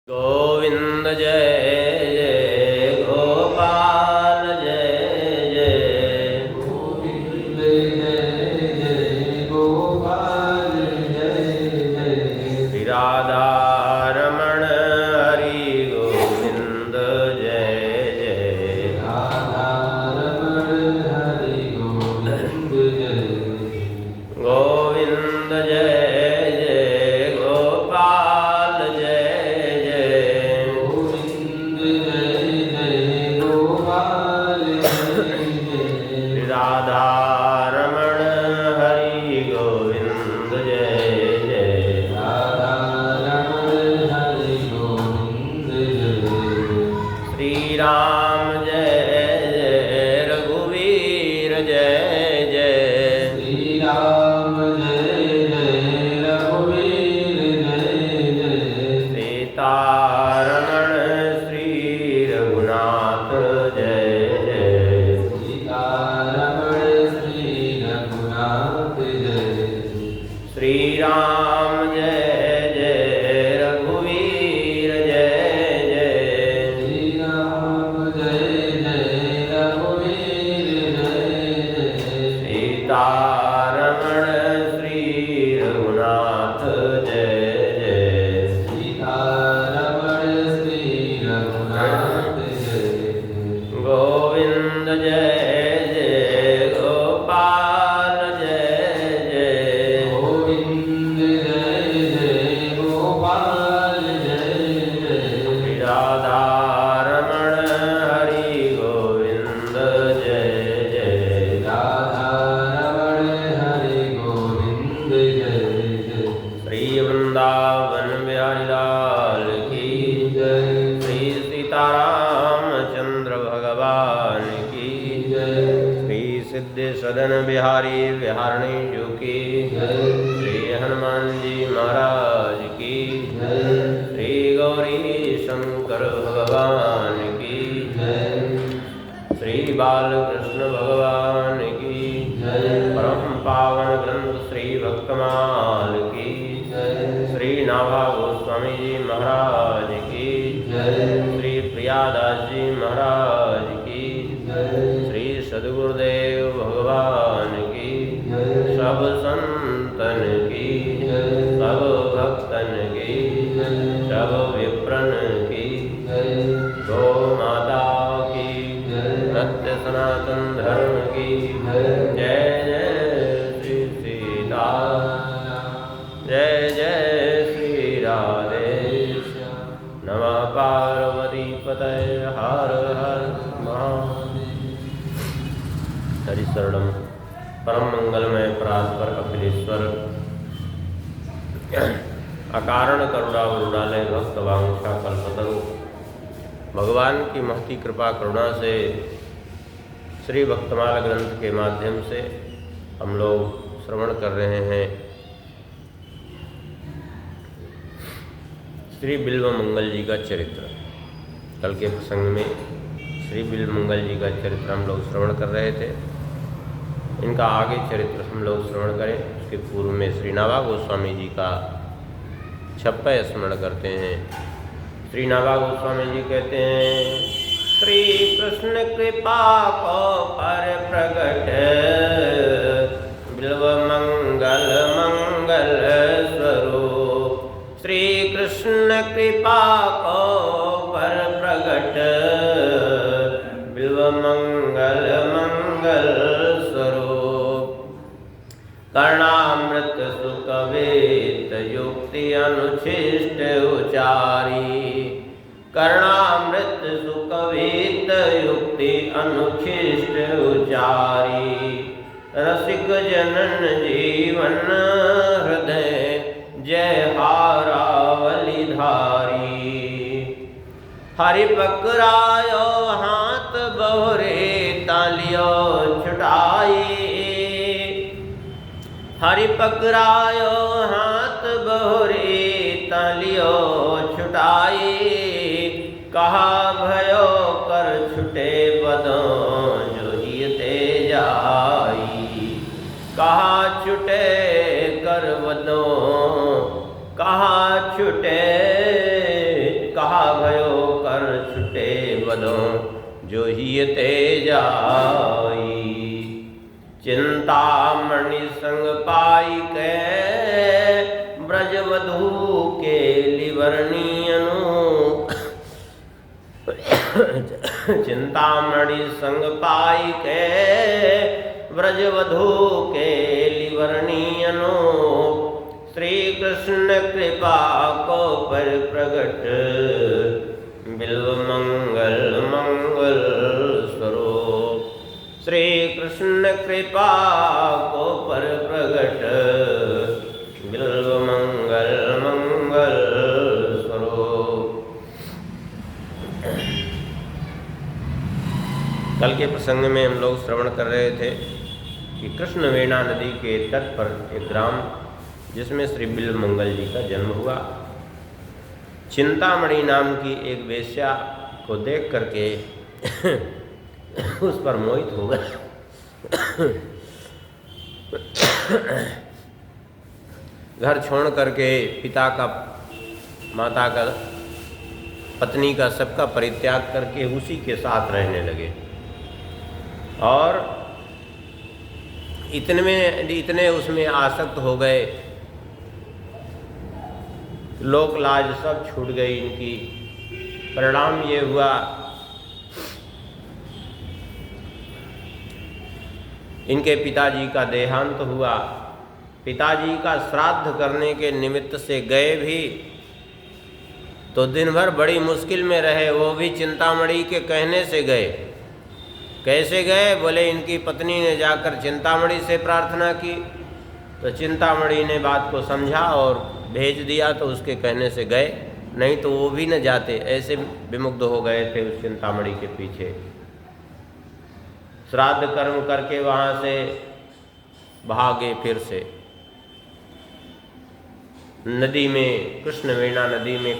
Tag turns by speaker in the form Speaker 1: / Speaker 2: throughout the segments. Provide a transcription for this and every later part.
Speaker 1: गोविंद जय जय गोपाल जय जय
Speaker 2: गोविंद जय जय गोपाल जय जय
Speaker 1: श्री राधा रमण हरि गोविंद जय जय
Speaker 2: राधा रमण हरि गोविंद जय
Speaker 1: गोविंद जय जय गोपाल जय जय
Speaker 2: गोविंद जय जय गोपाल जय जय
Speaker 1: श्री राधा रमण हरि गोविंद जय जय
Speaker 2: राधा रमण हरि गोविंद जय
Speaker 1: श्री राम जय जय रघुवीर जय जय
Speaker 2: श्री राम जय जय रघुवीर जय जय
Speaker 1: सीतारमण श्री रघुनाथ जय जय
Speaker 2: सीतारमण श्री रघुनाथ जय
Speaker 1: श्री राम जय जय रघुवीर जय जय
Speaker 2: श्री राम जय जय रघुवीर जय जय
Speaker 1: सीतारमण श्री रघुनाथ जय जय
Speaker 2: सीतारमण श्री रघुनाथ जय
Speaker 1: गोविंद जय जय गोपाल जय जय
Speaker 2: गोविंद जय जय गोपाल जय जय
Speaker 1: श्री राधा रमण हरि गोविंद जय जय
Speaker 2: राधा रमण हरि गोविंद जय जय
Speaker 1: श्री वृंदावन बिहारी लाल की
Speaker 2: जय
Speaker 1: श्री सीताराम चंद्र भगवान की
Speaker 2: जय
Speaker 1: श्री सिद्धि सदन बिहारी बिहारणी जो की
Speaker 2: जय
Speaker 1: श्री हनुमान जी महाराज की
Speaker 2: जय
Speaker 1: श्री गौरी शंकर भगवान की
Speaker 2: जय
Speaker 1: श्री बालकृष्ण भगवान की
Speaker 2: जय
Speaker 1: परम पावन ग्रंथ श्री भक्तमाल की
Speaker 2: जय
Speaker 1: श्री नाभा गोस्वामी जी महाराज की
Speaker 2: जय
Speaker 1: श्री प्रियादास जी महाराज की
Speaker 2: जय
Speaker 1: श्री सद्गुरुदेव भगवान की
Speaker 2: जय
Speaker 1: सब संतन की
Speaker 2: जय
Speaker 1: सब भक्तन की
Speaker 2: जय
Speaker 1: सब विप्रन की
Speaker 2: जय
Speaker 1: गौ माता की
Speaker 2: जय
Speaker 1: सत्य सनातन धर्म की
Speaker 2: जय
Speaker 1: जय जय श्री सीता जय जय श्री राधे नमः पार्वती पतये हर हर महादेव हरिशरणम परम मंगलमय परात्पर कपिलेश्वर अकारण करुणावरुणालय भक्त वांछा कल्पतरु भगवान की महती कृपा करुणा से श्री भक्तमाल ग्रंथ के माध्यम से हम लोग श्रवण कर रहे हैं श्री बिल्व मंगल जी का चरित्र। कल के प्रसंग में श्री बिल्व मंगल जी का चरित्र हम लोग श्रवण कर रहे थे। इनका आगे चरित्र हम लोग श्रवण करें उसके पूर्व में श्री नाभा गोस्वामी जी का छप्पय स्मरण करते हैं। श्री नाभा गोस्वामी जी कहते हैं श्री कृष्ण कृपा को पर प्रगट बिल्व मंगल मंगल स्वरूप। श्री कृष्ण कृपा को पर प्रगट बिल्व मंगल मंगल स्वरूप। कर्णामृत सुकवित युक्ति अनुच्छिष्ट उचारी। कर्णामृत सुकवित युक्ति अनुच्छिष्ट उचारी। रसिक जनन जीवन हृदय जय हारावली धारी। हरि पकड़ायो हाथ बहुरे तालियो छुटाई। हरि पकड़ायो हाथ बहुरे तालियो छुटाई। कहा भयो कर छुटे बदों जो हियते जाई। कहा छुटे कर बदों कहा छुटे बधों जो ही ते जाई। चिंतामणि संग पाई के ब्रजवधू के लिवर्णियनु। चिंतामणि संग पाई के ब्रजवधू के लिवर्णियनु। श्री कृष्ण कृपा को पर प्रगट बिल्व मंगल मंगल स्वरूप। श्री कृष्ण कृपा को पर प्रगट बिल्व मंगल मंगल स्वरूप। कल के प्रसंग में हम लोग श्रवण कर रहे थे कि कृष्ण वेणा नदी के तट पर एक ग्राम जिसमें श्री बिल्व मंगल जी का जन्म हुआ। चिंतामणि नाम की एक वेश्या को देख करके उस पर मोहित हो गए। घर छोड़ करके पिता का, माता का, पत्नी का, सबका परित्याग करके उसी के साथ रहने लगे। और इतने उसमें आसक्त हो गए, लोक लाज सब छूट गई इनकी। परिणाम ये हुआ इनके पिताजी का देहांत हुआ। पिताजी का श्राद्ध करने के निमित्त से गए भी तो दिन भर बड़ी मुश्किल में रहे। वो भी चिंतामणि के कहने से गए। कैसे गए? बोले इनकी पत्नी ने जाकर चिंतामणि से प्रार्थना की तो चिंतामणि ने बात को समझा और भेज दिया, तो उसके कहने से गए, नहीं तो वो भी न जाते। ऐसे विमुग्ध हो गए थे उस चिंतामणि के पीछे। श्राद्ध कर्म करके वहाँ से भागे। फिर से नदी में, कृष्ण वेणा नदी में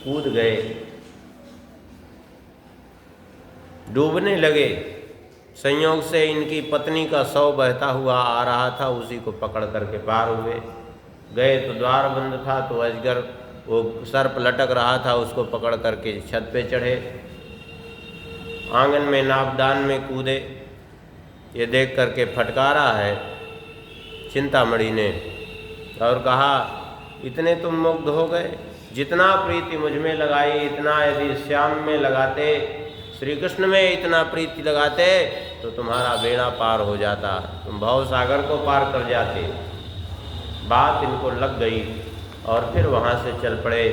Speaker 1: कूद गए, डूबने लगे। संयोग से इनकी पत्नी का शव बहता हुआ आ रहा था, उसी को पकड़ करके पार हुए। गए तो द्वार बंद था, तो अजगर, वो सर्प लटक रहा था, उसको पकड़ करके छत पे चढ़े। आंगन में नापदान में कूदे। ये देख करके फटकारा है चिंतामणि ने और कहा, इतने तुम मुग्ध हो गए? जितना प्रीति मुझ में लगाई, इतना यदि श्याम में लगाते, श्री कृष्ण में इतना प्रीति लगाते तो तुम्हारा बेड़ा पार हो जाता, तुम भव सागर को पार कर जाते। बात इनको लग गई और फिर वहाँ से चल पड़े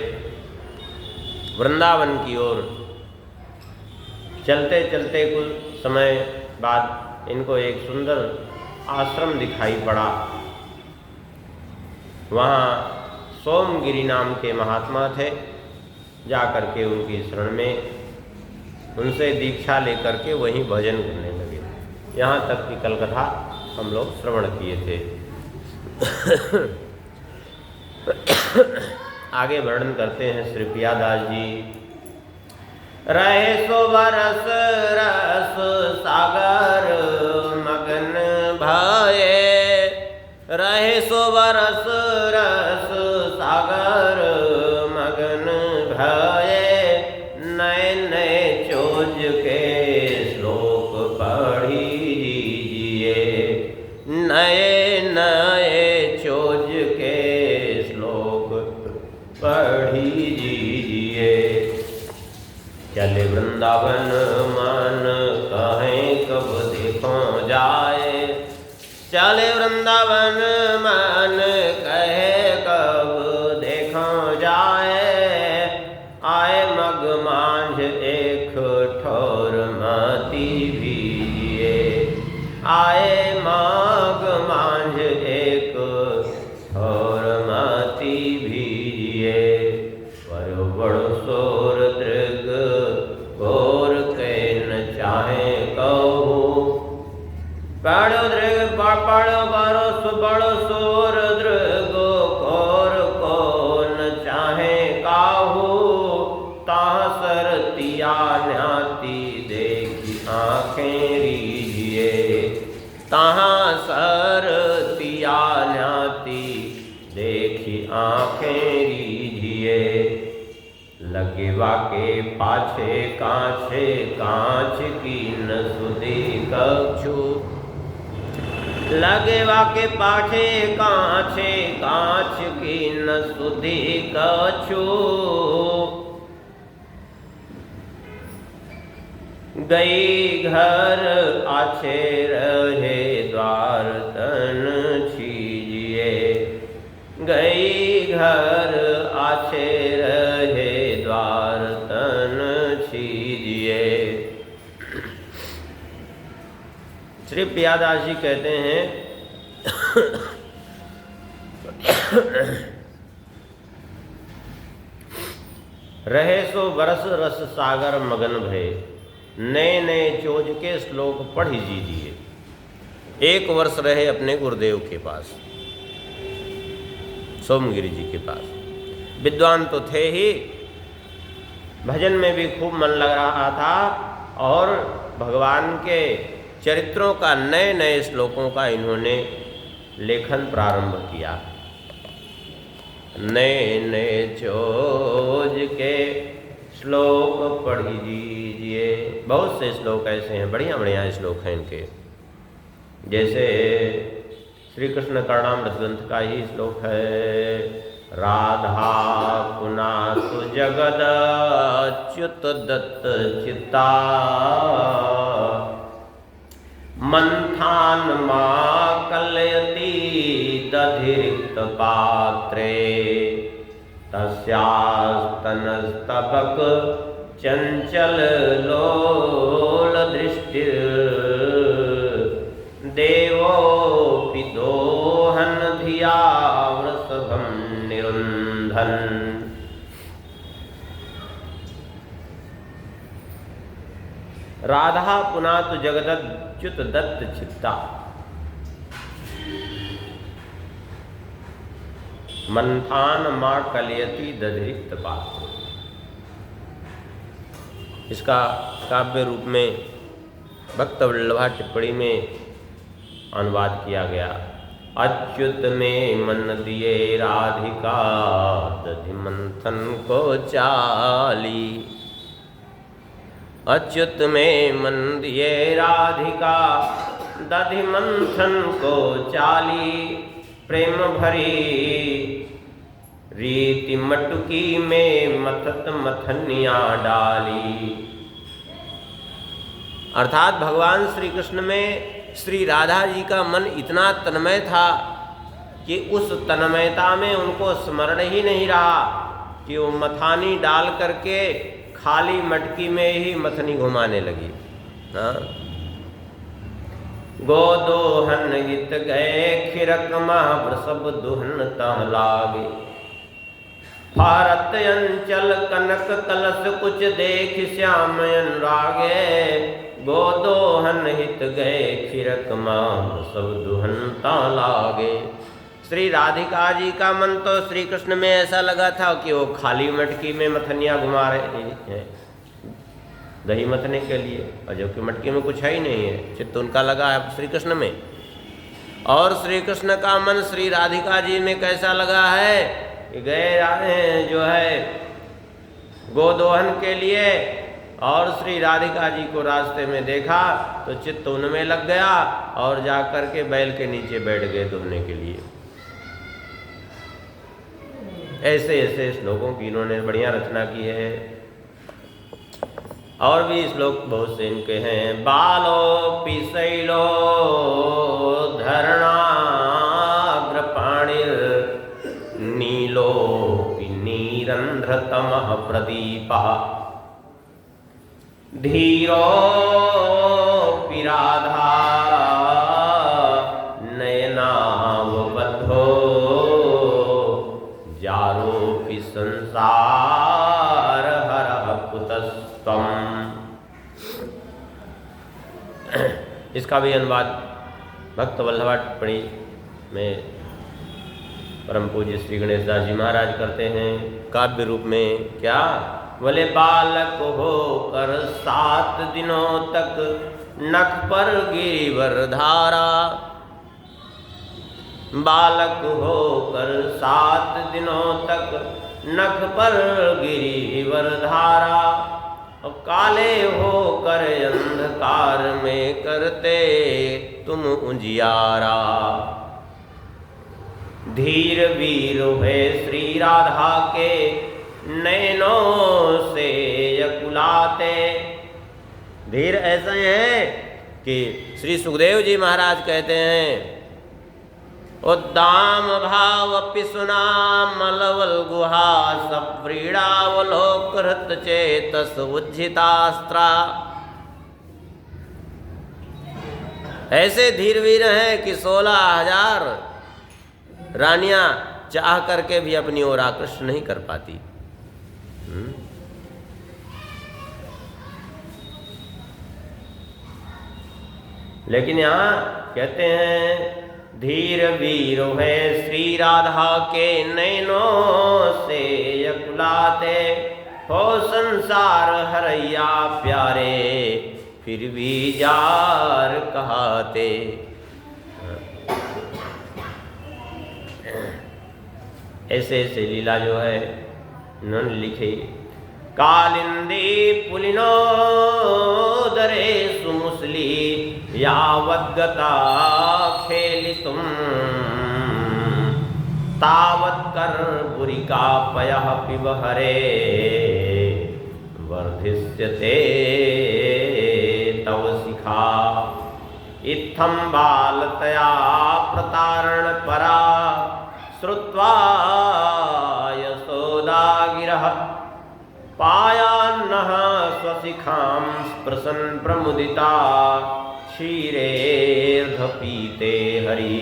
Speaker 1: वृंदावन की ओर। चलते चलते कुछ समय बाद इनको एक सुंदर आश्रम दिखाई पड़ा। वहाँ सोमगिरी नाम के महात्मा थे। जा कर के उनकी शरण में उनसे दीक्षा लेकर के वहीं भजन करने लगे। यहाँ तक की कल कथा हम लोग श्रवण किए थे। आगे वर्णन करते हैं श्री प्रियादास जी। रहे सो बरस रस सागर मगन भये। रहे सो बरस रस सागर मगन भये। नए नए चोज के श्लोक पढ़ी दीजिए। नए नए चोज के श्लोक पढ़ी दीजिए। चले वृंदावन मन कहें कब देखो जाए। चले वृंदावन मन कहे कब देखो जाए। आए मग मांझ एक ठोर माती भीजिए। आए मग मांझ एक ठोर माती भीजिए। बड़ो बड़ो सोर दृग घोर के न चाहे कहूँ। बड़ो दृग बड़ो बड़ो सोर दृग घोर को न चाहे काहू। सरतिया न्याती देखी आँखें रीझिए। तहाँ सरतिया न्याती देखी आँखें रीझिए। लग लगे वाके पाछे काछे कांच की न सुधे कछु। लगे वाके पाछे काछे कांच की न सुधे कछु। गई घर आछे रहे द्वार तन छीजिए। गई घर आछे रहे द्वार तन छीजिए। श्री प्रियादास जी कहते हैं रहे सो बरस रस सागर मगन भये। नए नए चोज के श्लोक पढ़ लीजिए। 1 वर्ष रहे अपने गुरुदेव के पास, सोमगिरी जी के पास। विद्वान तो थे ही, भजन में भी खूब मन लग रहा था और भगवान के चरित्रों का नए नए श्लोकों का इन्होंने लेखन प्रारंभ किया। नए नए चोज के श्लोक पढ़ लीजिए। बहुत से श्लोक ऐसे हैं, बढ़िया बढ़िया श्लोक हैं इनके। जैसे श्री कृष्ण कर्णामृत ग्रंथ का ही श्लोक है, राधा पुनातु जगद अच्युत दत्त चित्ता। मंथान मा कलयति दधिरिक्त पात्रे। तस्यास्तनस्तबक चंचल लोल दृष्टि। देवोऽपि दोहन धिया वृषभं निरुन्धन। राधा पुनातु जगदच्युत दत्त चित्ता। मंथान मां कलयति दधिरिक्त पात्र। इसका काव्य रूप में भक्त वल्लभा टिप्पणी में अनुवाद किया गया। अच्युत में मन दिए राधिका दधि मंथन को चाली। अच्युत में मन दिए राधिका दधि मंथन को चाली। प्रेम भरी रीति मटुकी में मथत मथनिया डाली। अर्थात भगवान श्री कृष्ण में श्री राधा जी का मन इतना तन्मय था कि उस तन्मयता में उनको स्मरण ही नहीं रहा कि वो मथानी डाल करके खाली मटकी में ही मथनी घुमाने लगी। हाँ, गोदोहन हित गए खिरक वृषभ दुहन तह लागे। भारत अंचल कनक कलश कुछ देख श्याम अनुरागे। गोदोहन हित गए खिरक वृषभ दुहन तह लागे। श्री राधिका जी का मन तो श्री कृष्ण में ऐसा लगा था कि वो खाली मटकी में मथनियाँ घुमा रहे हैं दही मथने के लिए, और जबकि मटकी में कुछ है ही नहीं है। चित्त उनका लगा है श्री कृष्ण में। और श्री कृष्ण का मन श्री राधिका जी में कैसा लगा है कि गए जो है गोदोहन के लिए, और श्री राधिका जी को रास्ते में देखा तो चित्त उनमें लग गया और जा कर के बैल के नीचे बैठ गए दुहने के लिए। ऐसे ऐसे श्लोकों की इन्होंने बढ़िया रचना की है। और भी श्लोक बहुत से इनके हैं। बालो पिशैलो धरणाग्रपाणिर नीलो नीरंध्रतमः प्रदीपः। धीरो राधा नयनावबद्धो जारोपि संसार हरः कुतस्त्वम्। इसका भी अनुवाद भक्त वल्लभा टिप्पणी में परम पूज्य श्री गणेश दास जी महाराज करते हैं काव्य रूप में। क्या बोले, बालक हो कर 7 दिनों तक नख पर गिरिवर धारा। बालक हो कर 7 दिनों तक नख पर गिरी वरधारा, काले होकर अंधकार में करते तुम उजियारा। धीर वीर हुए श्री राधा के नैनों से यकुलाते। धीर ऐसे हैं कि श्री सुखदेव जी महाराज कहते हैं, उद्दाम भाव पिसुना मलवल गुहा सप्रीड़ावलोकृत चेतस उज्झितास्त्रा। ऐसे धीरवीर हैं कि 16,000 रानियां चाह करके भी अपनी ओर आकृष्ट नहीं कर पाती। लेकिन यहाँ कहते हैं, धीर वीर है श्री राधा के नैनों से यकुलाते। हो संसार हरैया प्यारे फिर भी जार कहाते। ऐसे ऐसे लीला जो है इन्होंने लिखी। कालिंदी पुलिनो दरे सुमुसली यावद्गता खेलितुम तावत् कर बुरिका पयः पिबहरे वर्धिष्यते तव शिखा। इत्थं बालतया प्रतारण परा श्रुत्वा यशोदा गिरः पायान्नः स्वशिखां स्पृशन् प्रमुदिता क्षीरेर्धपीते हरि।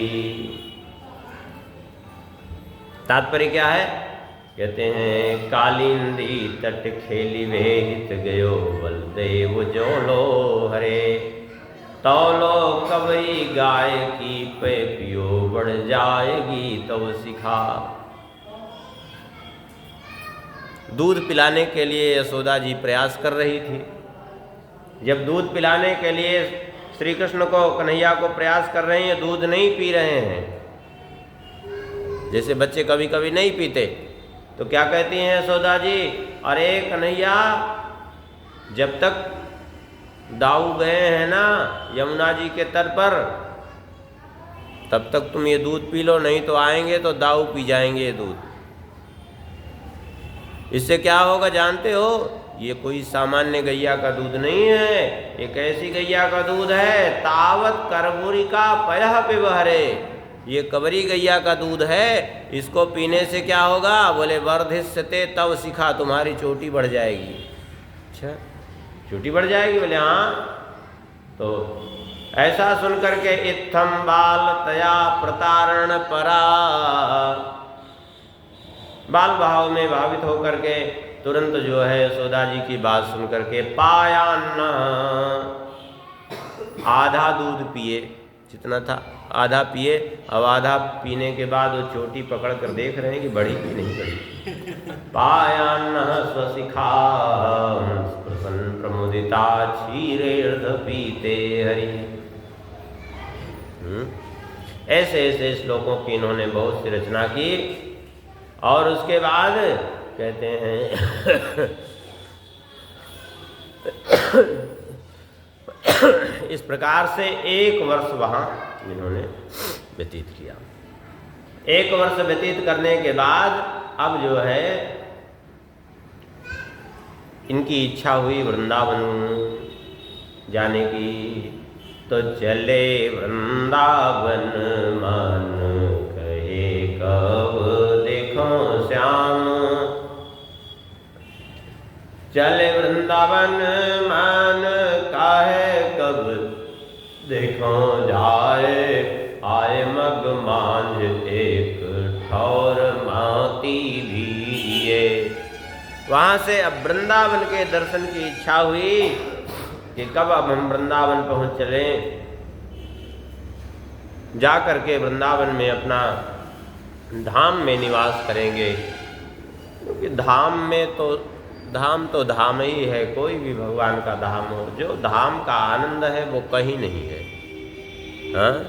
Speaker 1: तात्पर्य क्या है? कहते हैं, कालिंदी तट खेली वे हित गयो बलदेव जो लो हरे। तौलो कवई गाय की पे पियो बढ़ जाएगी तव शिखा। दूध पिलाने के लिए यशोदा जी प्रयास कर रही थी। जब दूध पिलाने के लिए श्री कृष्ण को, कन्हैया को प्रयास कर रहे हैं, दूध नहीं पी रहे हैं, जैसे बच्चे कभी कभी नहीं पीते, तो क्या कहती हैं यशोदा जी, अरे कन्हैया, जब तक दाऊ गए हैं ना यमुना जी के तट पर, तब तक तुम ये दूध पी लो, नहीं तो आएंगे तो दाऊ पी जाएंगे ये दूध। इससे क्या होगा जानते हो? ये कोई सामान्य गैया का दूध नहीं है, एक ऐसी गैया का दूध है, तावत करबूरी का पयः पिबहरे। ये कबरी गैया का दूध है, इसको पीने से क्या होगा? बोले वर्धिष्यते तव शिखा, तुम्हारी चोटी बढ़ जाएगी। अच्छा, चोटी बढ़ जाएगी? बोले हाँ। तो ऐसा सुन करके इत्थम बाल तया प्रतारण परा, बाल भाव में भावित होकर के तुरंत जो है यशोदा जी की बात सुन करके पायान्न, आधा दूध पिए, जितना था आधा पिए। अब आधा पीने के बाद वो चोटी पकड़ कर देख रहे हैं कि बढ़ी कि नहीं बढ़ी। पायान्न स्वशिखा प्रसन्न प्रमुदिता क्षीरेर्ध पीते हरि। ऐसे ऐसे श्लोकों की इन्होंने बहुत सी रचना की। और उसके बाद कहते हैं इस प्रकार से 1 वर्ष वहाँ इन्होंने व्यतीत किया। 1 वर्ष व्यतीत करने के बाद अब जो है इनकी इच्छा हुई वृंदावन जाने की। तो चले वृंदावन मन कहे कब देखो श्याम। चले वृंदावन मन काहे कब देखो जाए। आए मग मांझ एक ठौर माती भी। वहाँ से अब वृंदावन के दर्शन की इच्छा हुई कि कब अब हम वृंदावन पहुँच चलें, जा करके वृंदावन में अपना धाम में निवास करेंगे। क्योंकि धाम तो धाम ही है, कोई भी भगवान का धाम हो, जो धाम का आनंद है वो कहीं नहीं है। हाँ,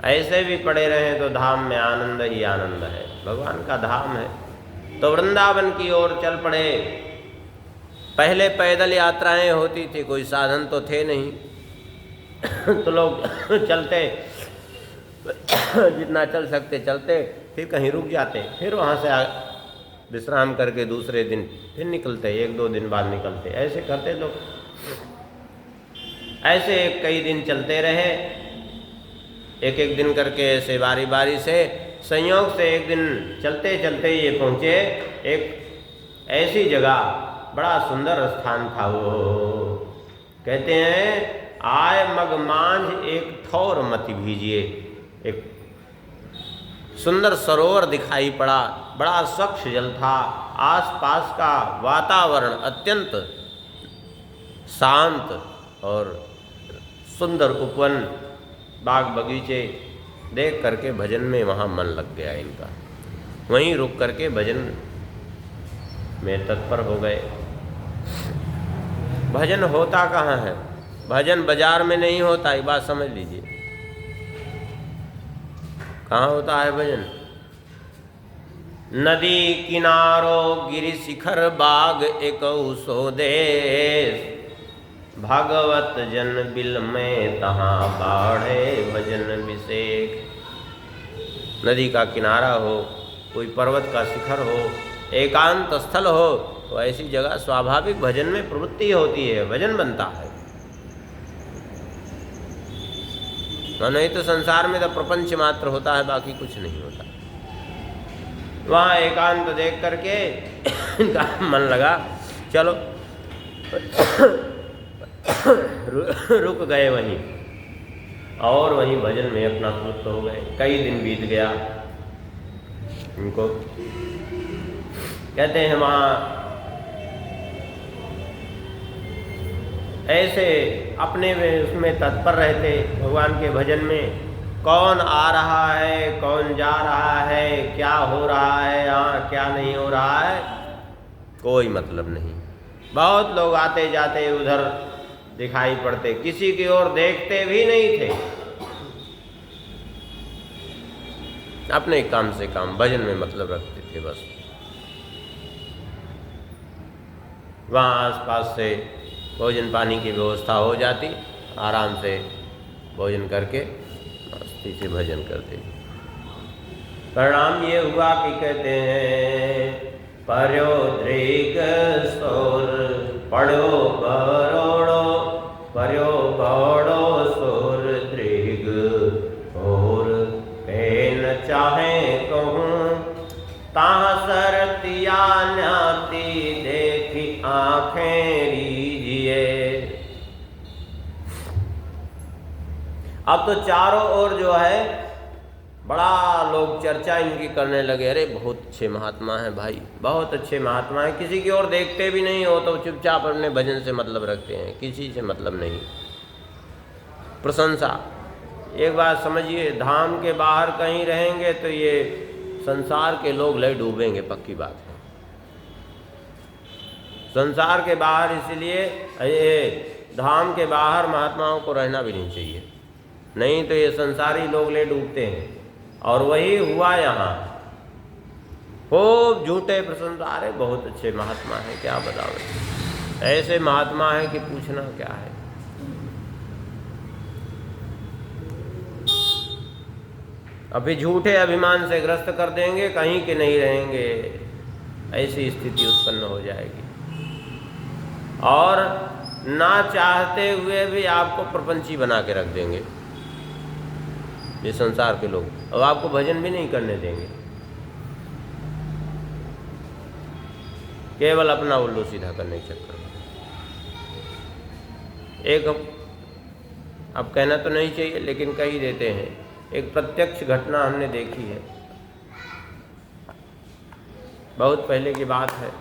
Speaker 1: ऐसे भी पड़े रहें तो धाम में आनंद ही आनंद है। भगवान का धाम है। तो वृंदावन की ओर चल पड़े। पहले पैदल यात्राएं होती थी, कोई साधन तो थे नहीं तो लोग चलते, जितना चल सकते चलते, फिर कहीं रुक जाते, फिर वहाँ से विश्राम करके दूसरे दिन फिर निकलते, 1-2 दिन बाद निकलते, ऐसे करते लोग। ऐसे कई दिन चलते रहे, एक एक दिन करके ऐसे बारी बारी से। संयोग से एक दिन चलते चलते ये पहुँचे एक ऐसी जगह, बड़ा सुंदर स्थान था वो। कहते हैं आय मग मांझ एक ठौर मति भीजिए। एक सुंदर सरोवर दिखाई पड़ा, बड़ा स्वच्छ जल था, आसपास का वातावरण अत्यंत शांत और सुंदर उपवन, बाग बगीचे देख करके भजन में वहाँ मन लग गया इनका। वहीं रुक करके भजन में तत्पर हो गए। भजन होता कहाँ है? भजन बाजार में नहीं होता, ये बात समझ लीजिए। कहाँ होता है भजन? नदी किनारो गिरि शिखर बाग एकौ सो देश, भागवत जन बिल में तहाँ बाढ़े भजन विशेष। नदी का किनारा हो, कोई पर्वत का शिखर हो, एकांत स्थल हो, तो ऐसी जगह स्वाभाविक भजन में प्रवृत्ति होती है, भजन बनता है। नहीं तो संसार में तो प्रपंच मात्र होता है, बाकी कुछ नहीं होता। वहाँ एकांत देख करके इनका मन लगा, चलो रुक गए वहीं, और वहीं भजन में अपना तृप्त हो गए। कई दिन बीत गया। इनको कहते हैं वहाँ ऐसे अपने में उसमें तत्पर रहते भगवान के भजन में। कौन आ रहा है, कौन जा रहा है, क्या हो रहा है यहाँ, क्या नहीं हो रहा है, कोई मतलब नहीं। बहुत लोग आते जाते उधर दिखाई पड़ते, किसी की ओर देखते भी नहीं थे। अपने काम से काम, भजन में मतलब रखते थे बस। वहाँ आसपास से भोजन पानी की व्यवस्था हो जाती, आराम से भोजन करके मस्ती से भजन करते। परिणाम ये हुआ कि कहते हैं पर्यो दृग सोर पढ़ो बरोड़ो, पर्यो बड़ो सोर दृग और न चाहे कहूँ ताह सरतिया न्याती देखी आँखें रीजिए। अब तो चारों ओर जो है बड़ा लोग चर्चा इनकी करने लगे, अरे बहुत अच्छे महात्मा हैं भाई, बहुत अच्छे महात्मा हैं। किसी की ओर देखते भी नहीं हो तो चुपचाप अपने भजन से मतलब रखते हैं, किसी से मतलब नहीं। प्रशंसा, एक बात समझिए, धाम के बाहर कहीं रहेंगे तो ये संसार के लोग ले डूबेंगे, पक्की बात है। संसार के बाहर इसलिए ये धाम के बाहर महात्माओं को रहना भी नहीं चाहिए, नहीं तो ये संसारी लोग ले डूबते हैं। और वही हुआ यहाँ। खूब झूठे प्रशंसा, अरे बहुत अच्छे महात्मा हैं, क्या बताओ, ऐसे महात्मा हैं कि पूछना क्या है। अभी झूठे अभिमान से ग्रस्त कर देंगे, कहीं के नहीं रहेंगे, ऐसी स्थिति उत्पन्न हो जाएगी। और ना चाहते हुए भी आपको प्रपंची बना के रख देंगे ये संसार के लोग, अब आपको भजन भी नहीं करने देंगे, केवल अपना उल्लू सीधा करने के चक्कर में। एक अब कहना तो नहीं चाहिए लेकिन कह ही देते हैं, एक प्रत्यक्ष घटना हमने देखी है, बहुत पहले की बात है,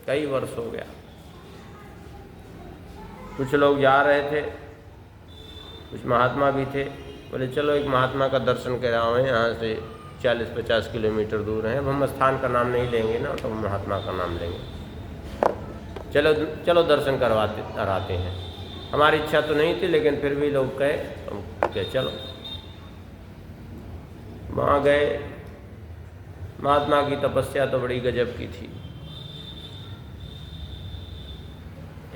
Speaker 1: कई वर्ष हो गया। कुछ लोग जा रहे थे, कुछ महात्मा भी थे, बोले चलो एक महात्मा का दर्शन कराएं, यहाँ से 40-50 किलोमीटर दूर हैं। अब हम स्थान का नाम नहीं लेंगे ना, तो हम महात्मा का नाम लेंगे। चलो चलो दर्शन कराते हैं। हमारी इच्छा तो नहीं थी लेकिन फिर भी लोग कहे, हम कहे चलो। वहाँ गए, महात्मा की तपस्या तो बड़ी गजब की थी।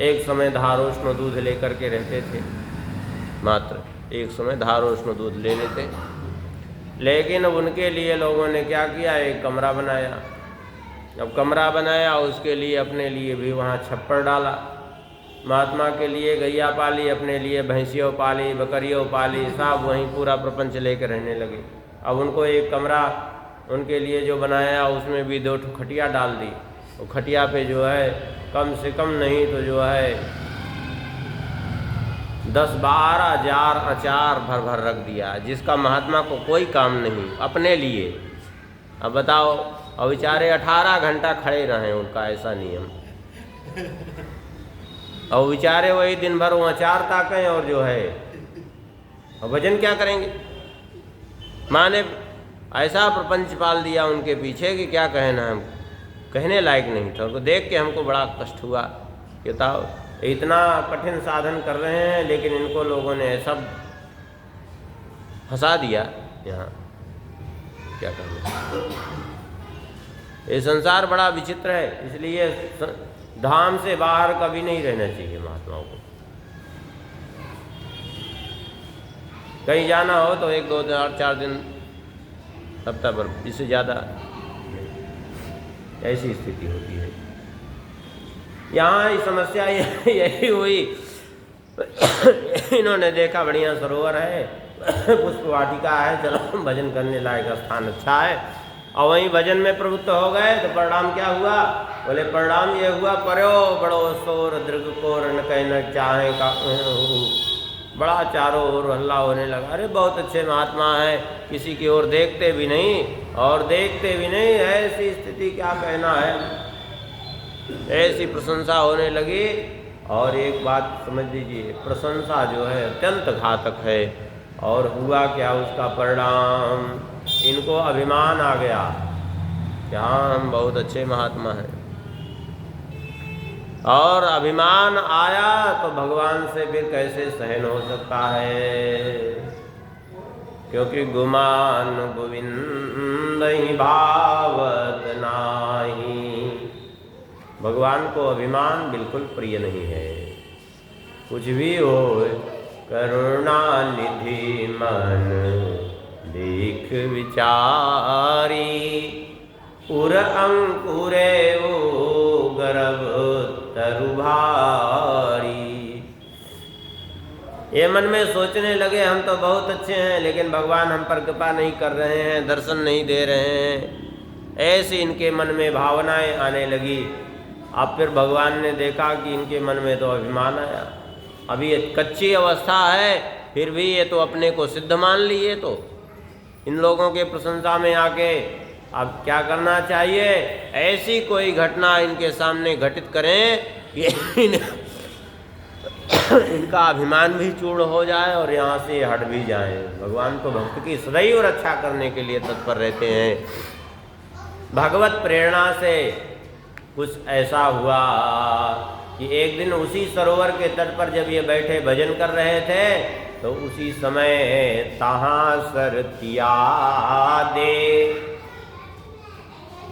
Speaker 1: एक समय धारोष्ण दूध लेकर के रहते थे, मात्र एक समय धारोष्ण दूध ले लेते, लेकिन अब उनके लिए लोगों ने क्या किया, एक कमरा बनाया। अब कमरा बनाया, उसके लिए अपने लिए भी वहाँ छप्पर डाला। महात्मा के लिए गैया पाली, अपने लिए भैंसियों पाली, बकरियों पाली, सब वहीं पूरा प्रपंच लेकर रहने लगे। अब उनको एक कमरा उनके लिए जो बनाया, उसमें भी 2 खटिया डाल दी। वो खटिया पे जो है कम से कम नहीं तो जो है 10-12 जार अचार भर भर रख दिया, जिसका महात्मा को कोई काम नहीं, अपने लिए। अब बताओ, और बेचारे 18 घंटा खड़े रहे, उनका ऐसा नियम। और बेचारे वही दिन भर वो अचार ताकें और जो है और भजन क्या करेंगे। माँ ने ऐसा प्रपंच पाल दिया उनके पीछे कि क्या कहना, हम कहने लायक नहीं था। उनको देख के हमको बड़ा कष्ट हुआ कि बताओ, इतना कठिन साधन कर रहे हैं, लेकिन इनको लोगों ने ऐसा फंसा दिया यहाँ, क्या कहना। ये संसार बड़ा विचित्र है, इसलिए धाम से बाहर कभी नहीं रहना चाहिए महात्माओं को। कहीं जाना हो तो 1, 2, 4 दिन, हफ्ता भर, इससे ज़्यादा, ऐसी स्थिति होती है। यहाँ ये समस्या यही हुई। इन्होंने देखा बढ़िया सरोवर है, पुष्प वाटिका है, चलो भजन करने लायक स्थान अच्छा है, और वहीं भजन में प्रवृत्त हो गए। तो परिणाम क्या हुआ, बोले परिणाम ये हुआ, पर्यो बड़ो शोर दृग को न कहना चाहे का, बड़ा चारों ओर हल्ला होने लगा। अरे बहुत अच्छे महात्मा हैं, किसी की ओर देखते भी नहीं और देखते भी नहीं, ऐसी स्थिति क्या कहना है, ऐसी प्रशंसा होने लगी। और एक बात समझ लीजिए, प्रशंसा जो है अत्यंत घातक है। और हुआ क्या उसका परिणाम, इनको अभिमान आ गया कि हाँ हम बहुत अच्छे महात्मा हैं। और अभिमान आया तो भगवान से फिर कैसे सहन हो सकता है, क्योंकि गुमान गोविंद ही भावत नाही। भगवान को अभिमान बिल्कुल प्रिय नहीं है। कुछ भी हो, करुणा निधि मन देख विचारी, उर अंकुरे वो गर्भ तरु भारी। ये मन में सोचने लगे हम तो बहुत अच्छे हैं, लेकिन भगवान हम पर कृपा नहीं कर रहे हैं, दर्शन नहीं दे रहे हैं, ऐसी इनके मन में भावनाएं आने लगी। अब फिर भगवान ने देखा कि इनके मन में तो अभिमान आया। अभी ये कच्ची अवस्था है, फिर भी ये तो अपने को सिद्ध मान लिए। तो इन लोगों के प्रशंसा में आके अब क्या करना चाहिए, ऐसी कोई घटना इनके सामने घटित करें कि इनका अभिमान भी चूर्ण हो जाए और यहाँ से हट भी जाए। भगवान तो भक्त की सदैव रक्षा करने के लिए तत्पर रहते हैं। भगवत प्रेरणा से कुछ ऐसा हुआ कि एक दिन उसी सरोवर के तट पर जब ये बैठे भजन कर रहे थे, तो उसी समय तहाँ सरतिया दे,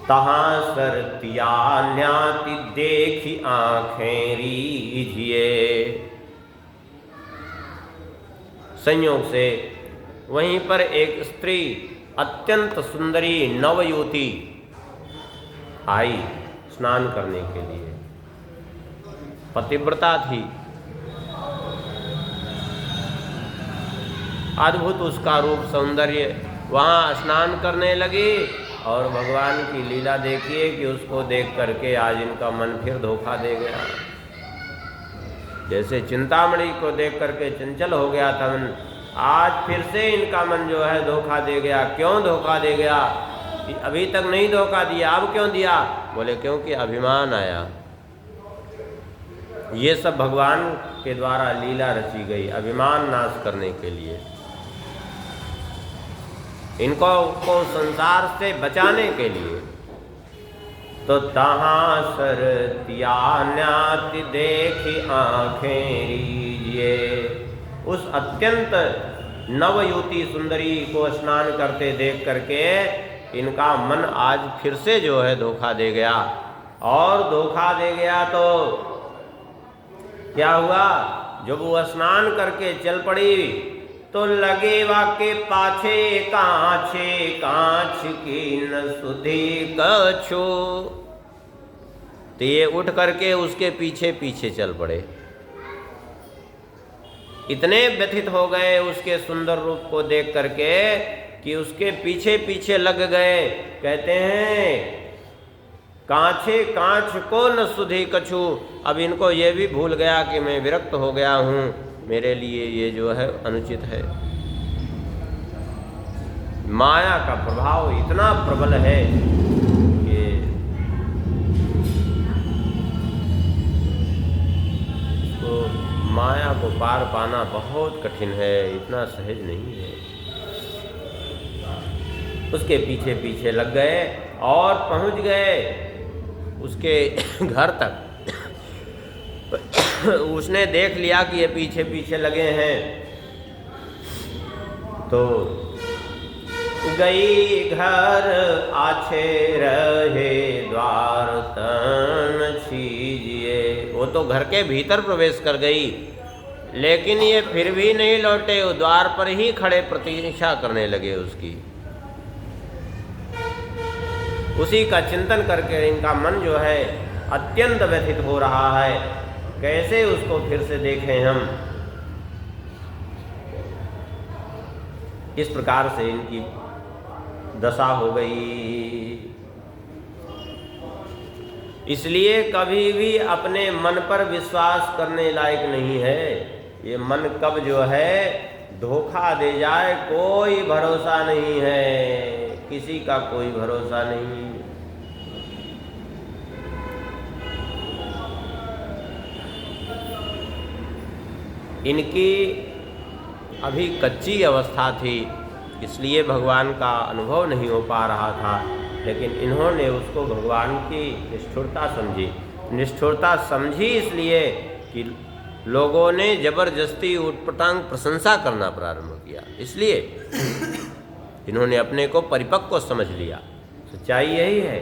Speaker 1: तहाँ सरतिया न्याति देखी आँखें रीझिए। संयोग से वहीं पर एक स्त्री, अत्यंत सुंदरी नवयुवती आई स्नान करने के लिए। पतिव्रता थी, अद्भुत उसका रूप सौंदर्य। वहाँ स्नान करने लगी और भगवान की लीला देखिए कि उसको देख करके आज इनका मन फिर धोखा दे गया। जैसे चिंतामणि को देख करके चंचल हो गया था मन, आज फिर से इनका मन जो है धोखा दे गया। क्यों धोखा दे गया, अभी तक नहीं धोखा दिया, अब क्यों दिया? बोले क्योंकि अभिमान आया। ये सब भगवान के द्वारा लीला रची गई, अभिमान नाश करने के लिए, इनको को संसार से बचाने के लिए। तो तहाँ सरतिया न्याति देखी आँखें रीझिए। उस अत्यंत नवयुवती सुंदरी को स्नान करते देख करके इनका मन आज फिर से जो है धोखा दे गया। और धोखा दे गया तो क्या हुआ, जब वो स्नान करके चल पड़ी तो लगे वाके पाछे काछे काछ की न सुधी कछु। तो ये उठ करके उसके पीछे पीछे चल पड़े। इतने व्यथित हो गए उसके सुंदर रूप को देख करके कि उसके पीछे पीछे लग गए। कहते हैं कांचे कांच को न सुधी कछु। अब इनको ये भी भूल गया कि मैं विरक्त हो गया हूँ, मेरे लिए ये जो है अनुचित है। माया का प्रभाव इतना प्रबल है कि इसको माया को पार पाना बहुत कठिन है, इतना सहज नहीं है। उसके पीछे पीछे लग गए और पहुंच गए उसके घर तक। उसने देख लिया कि ये पीछे पीछे लगे हैं, तो गई घर आछे रहे द्वार तन छीजिए। वो तो घर के भीतर प्रवेश कर गई, लेकिन ये फिर भी नहीं लौटे, वो द्वार पर ही खड़े प्रतीक्षा करने लगे उसकी। उसी का चिंतन करके इनका मन जो है अत्यंत व्यथित हो रहा है, कैसे उसको फिर से देखें हम। इस प्रकार से इनकी दशा हो गई। इसलिए कभी भी अपने मन पर विश्वास करने लायक नहीं है। ये मन कब जो है धोखा दे जाए कोई भरोसा नहीं है, किसी का कोई भरोसा नहीं। इनकी अभी कच्ची अवस्था थी, इसलिए भगवान का अनुभव नहीं हो पा रहा था, लेकिन इन्होंने उसको भगवान की निष्ठुरता समझी। निष्ठुरता समझी इसलिए कि लोगों ने जबरदस्ती उटपटांग प्रशंसा करना प्रारंभ किया, इसलिए इन्होंने अपने को परिपक्व समझ लिया। सच्चाई यही है।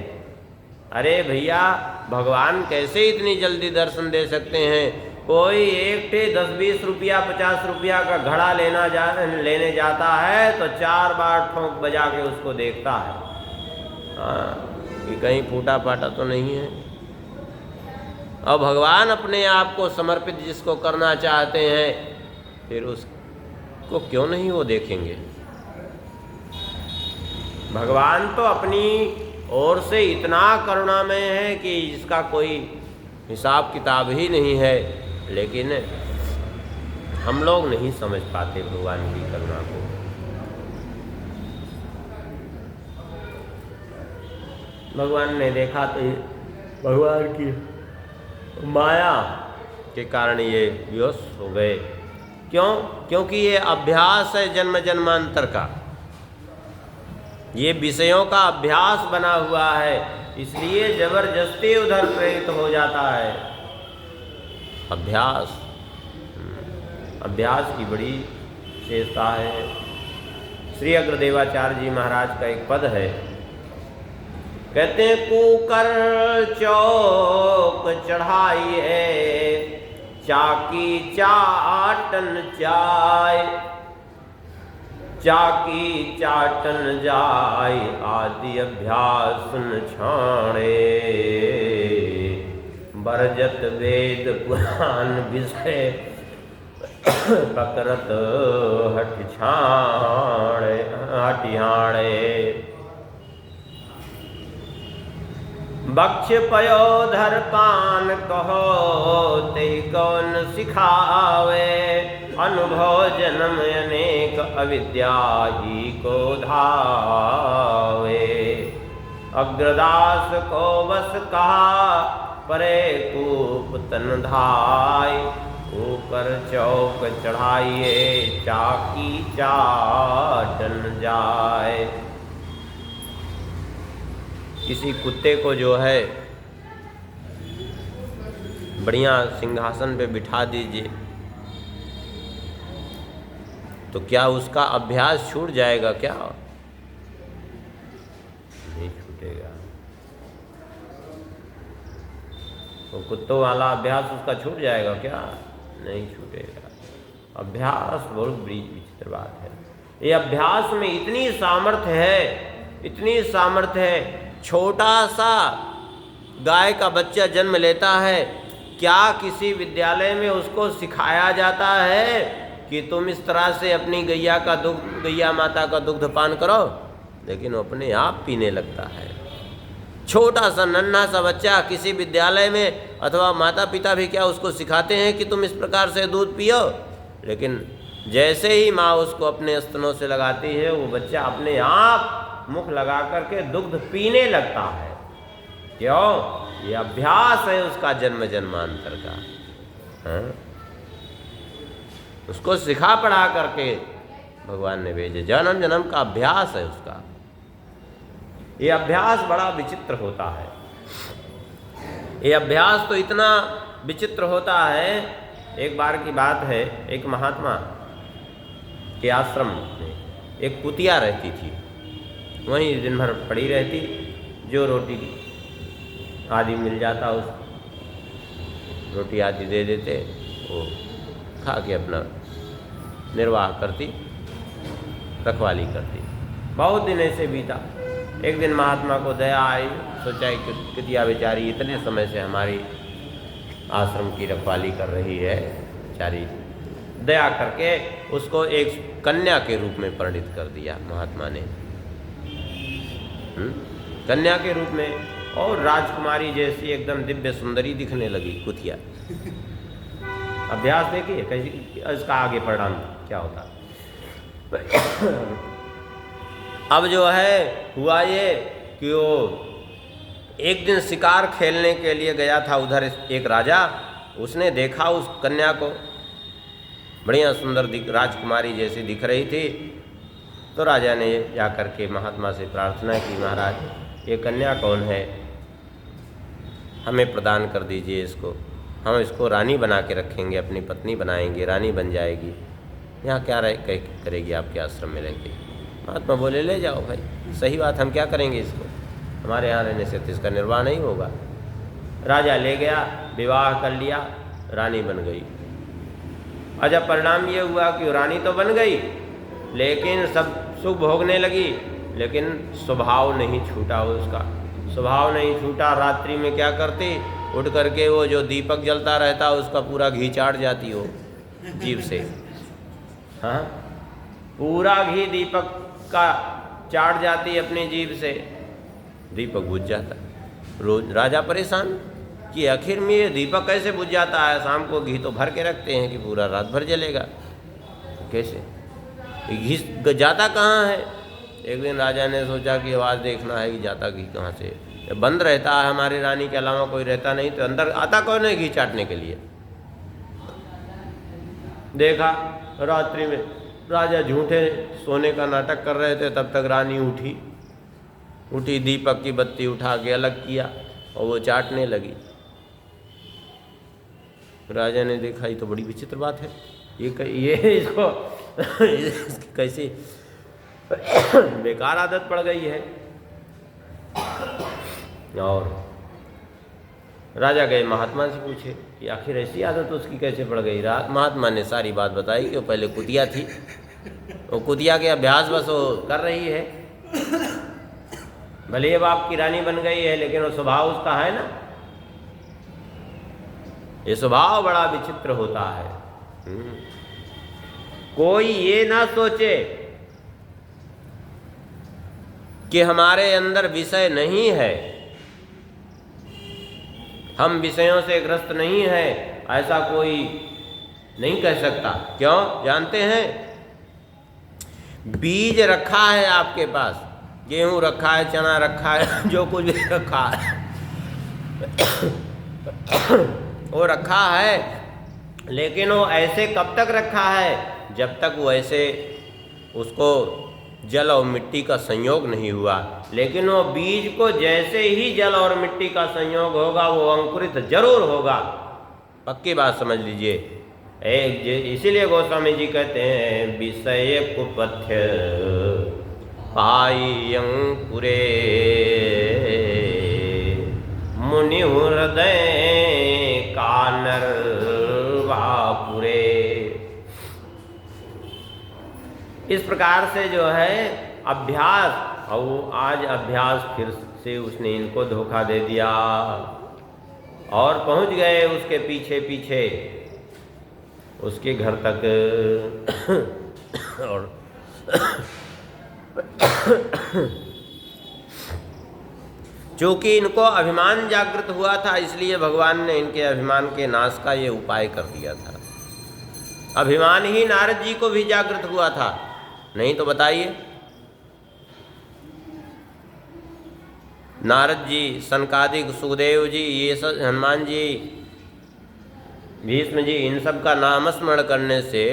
Speaker 1: अरे भैया, भगवान कैसे इतनी जल्दी दर्शन दे सकते हैं? कोई एक 10-20 रुपया 50 रुपया का घड़ा लेने जाता है तो 4 बार ठोंक बजा के उसको देखता है, कि कहीं फूटा फाटा तो नहीं है। और भगवान अपने आप को समर्पित जिसको करना चाहते हैं, फिर उसको क्यों नहीं वो देखेंगे? भगवान तो अपनी ओर से इतना करुणामय है कि जिसका कोई हिसाब किताब ही नहीं है, लेकिन हम लोग नहीं समझ पाते भगवान की करुणा को। भगवान ने देखा तो भगवान की माया के कारण ये विवश हो गए। क्यों? क्योंकि ये अभ्यास है जन्म जन्मांतर का, ये विषयों का अभ्यास बना हुआ है, इसलिए जबरदस्ती उधर प्रेरित हो जाता है। अभ्यास, अभ्यास की बड़ी विशेषता है। श्री अग्रदेवाचार्य जी महाराज का एक पद है, कहते हैं कुकर चौक चढ़ाइए चाकी चाटन जाय, चाकी चाटन जाय आदि अभ्यास न छाणे, बरजत वेद पुराण विषय पकरत हटिहाणे, बक्ष पयोधर पान कहो ते कौन सिखावे, अनुभव जन्म अनेक अविद्या ही को धावे, अग्रदास को बस कहा परे कूप तन धाय, ऊपर चौक चढ़ाइए चाकी चाटन जाए। किसी कुत्ते को जो है बढ़िया सिंहासन पे बिठा दीजिए तो क्या उसका अभ्यास छूट जाएगा क्या? कुत्तों वाला अभ्यास उसका छूट जाएगा क्या? नहीं छूटेगा। अभ्यास बहुत बड़ी विचित्र बात है। ये अभ्यास में इतनी सामर्थ्य है, इतनी सामर्थ्य है। छोटा सा गाय का बच्चा जन्म लेता है, क्या किसी विद्यालय में उसको सिखाया जाता है कि तुम इस तरह से अपनी गैया माता का दुग्ध पान करो? लेकिन वो अपने आप पीने लगता है। छोटा सा नन्हा सा बच्चा किसी विद्यालय में अथवा माता पिता भी क्या उसको सिखाते हैं कि तुम इस प्रकार से दूध पियो? लेकिन जैसे ही माँ उसको अपने स्तनों से लगाती है, वो बच्चा अपने आप मुख लगा करके दुग्ध पीने लगता है। क्यों? ये अभ्यास है उसका जन्म जन्मांतर का। हाँ? उसको सिखा पढ़ा करके भगवान ने भेजे, जन्म जन्म का अभ्यास है उसका। ये अभ्यास बड़ा विचित्र होता है। ये अभ्यास तो इतना विचित्र होता है। एक बार की बात है, एक महात्मा के आश्रम में एक कुतिया रहती थी। वहीं दिन भर पड़ी रहती, जो रोटी आदि मिल जाता उसको रोटी आदि दे देते, वो खा के अपना निर्वाह करती, रखवाली करती। बहुत दिन ऐसे बीता। एक दिन महात्मा को दया आई, सोचा कि कुतिया बेचारी इतने समय से हमारी आश्रम की रखवाली कर रही है, बेचारी, दया करके उसको एक कन्या के रूप में परिणित कर दिया महात्मा ने। कन्या के रूप में, और राजकुमारी जैसी एकदम दिव्य सुंदरी दिखने लगी कुतिया। अभ्यास देखिए कैसी, इसका आगे परिणाम क्या होता। अब जो है हुआ ये कि वो एक दिन शिकार खेलने के लिए गया था उधर एक राजा। उसने देखा उस कन्या को, बढ़िया सुंदर राजकुमारी जैसी दिख रही थी। तो राजा ने जाकर के महात्मा से प्रार्थना की, महाराज ये कन्या कौन है, हमें प्रदान कर दीजिए इसको, हम इसको रानी बना के रखेंगे, अपनी पत्नी बनाएंगे, रानी बन जाएगी। यहाँ क्या करेगी आपके आश्रम में रहकर? महात्मा बोले ले जाओ भाई, सही बात, हम क्या करेंगे इसको, हमारे यहाँ रहने से तो इसका निर्वाह नहीं होगा। राजा ले गया, विवाह कर लिया, रानी बन गई। अच्छा, परिणाम ये हुआ कि रानी तो बन गई, लेकिन सब सुख भोगने लगी, लेकिन स्वभाव नहीं छूटा उसका, स्वभाव नहीं छूटा। रात्रि में क्या करती, उठ करके वो जो दीपक जलता रहता उसका पूरा घी चाट जाती हो जीभ से। हाँ, पूरा घी दीपक का चाट जाती अपनी जीभ से, दीपक बुझ जाता। रोज राजा परेशान कि आखिर में ये दीपक कैसे बुझ जाता है, शाम को घी तो भर के रखते हैं कि पूरा रात भर जलेगा, कैसे घी जाता कहाँ है? एक दिन राजा ने सोचा कि आवाज़ देखना है कि जाता घी कहाँ से, बंद रहता है, हमारी रानी के अलावा कोई रहता नहीं, तो अंदर आता कौन है घी चाटने के लिए? देखा, रात्रि में राजा झूठे सोने का नाटक कर रहे थे, तब तक रानी उठी, दीपक की बत्ती उठा के अलग किया और वो चाटने लगी। राजा ने देखा ये तो बड़ी विचित्र बात है, ये इसको कैसी बेकार आदत पड़ गई है। और राजा गए महात्मा से पूछे कि आखिर ऐसी आदत उसकी कैसे पड़ गई। महात्मा ने सारी बात बताई कि वो पहले कुतिया थी, वो कुतिया के अभ्यास बस वो कर रही है, भले अब आपकी रानी बन गई है, लेकिन वो स्वभाव उसका है ना, ये स्वभाव बड़ा विचित्र होता है। कोई ये ना सोचे कि हमारे अंदर विषय नहीं है, हम विषयों से ग्रस्त नहीं है, ऐसा कोई नहीं कह सकता। क्यों? जानते हैं, बीज रखा है आपके पास, गेहूं रखा है, चना रखा है, जो कुछ भी रखा है वो रखा है, लेकिन वो ऐसे कब तक रखा है? जब तक वो ऐसे उसको जल और मिट्टी का संयोग नहीं हुआ। लेकिन वो बीज को जैसे ही जल और मिट्टी का संयोग होगा वो अंकुरित जरूर होगा, पक्की बात समझ लीजिए। इसीलिए गोस्वामी जी कहते हैं, विषय कुपथ्य पाई अंकुरे मुनि हृदय वानर वापुरे। इस प्रकार से जो है अभ्यास, और वो आज अभ्यास फिर से उसने इनको धोखा दे दिया और पहुंच गए उसके पीछे पीछे उसके घर तक। और चूंकि इनको अभिमान जागृत हुआ था, इसलिए भगवान ने इनके अभिमान के नाश का ये उपाय कर दिया था। अभिमान ही नारद जी को भी जागृत हुआ था, नहीं तो बताइए। नारद जी, सनकादिक, सुखदेव जी, ये सब, हनुमान जी, भीष्म जी, इन सब का नामस्मरण करने से,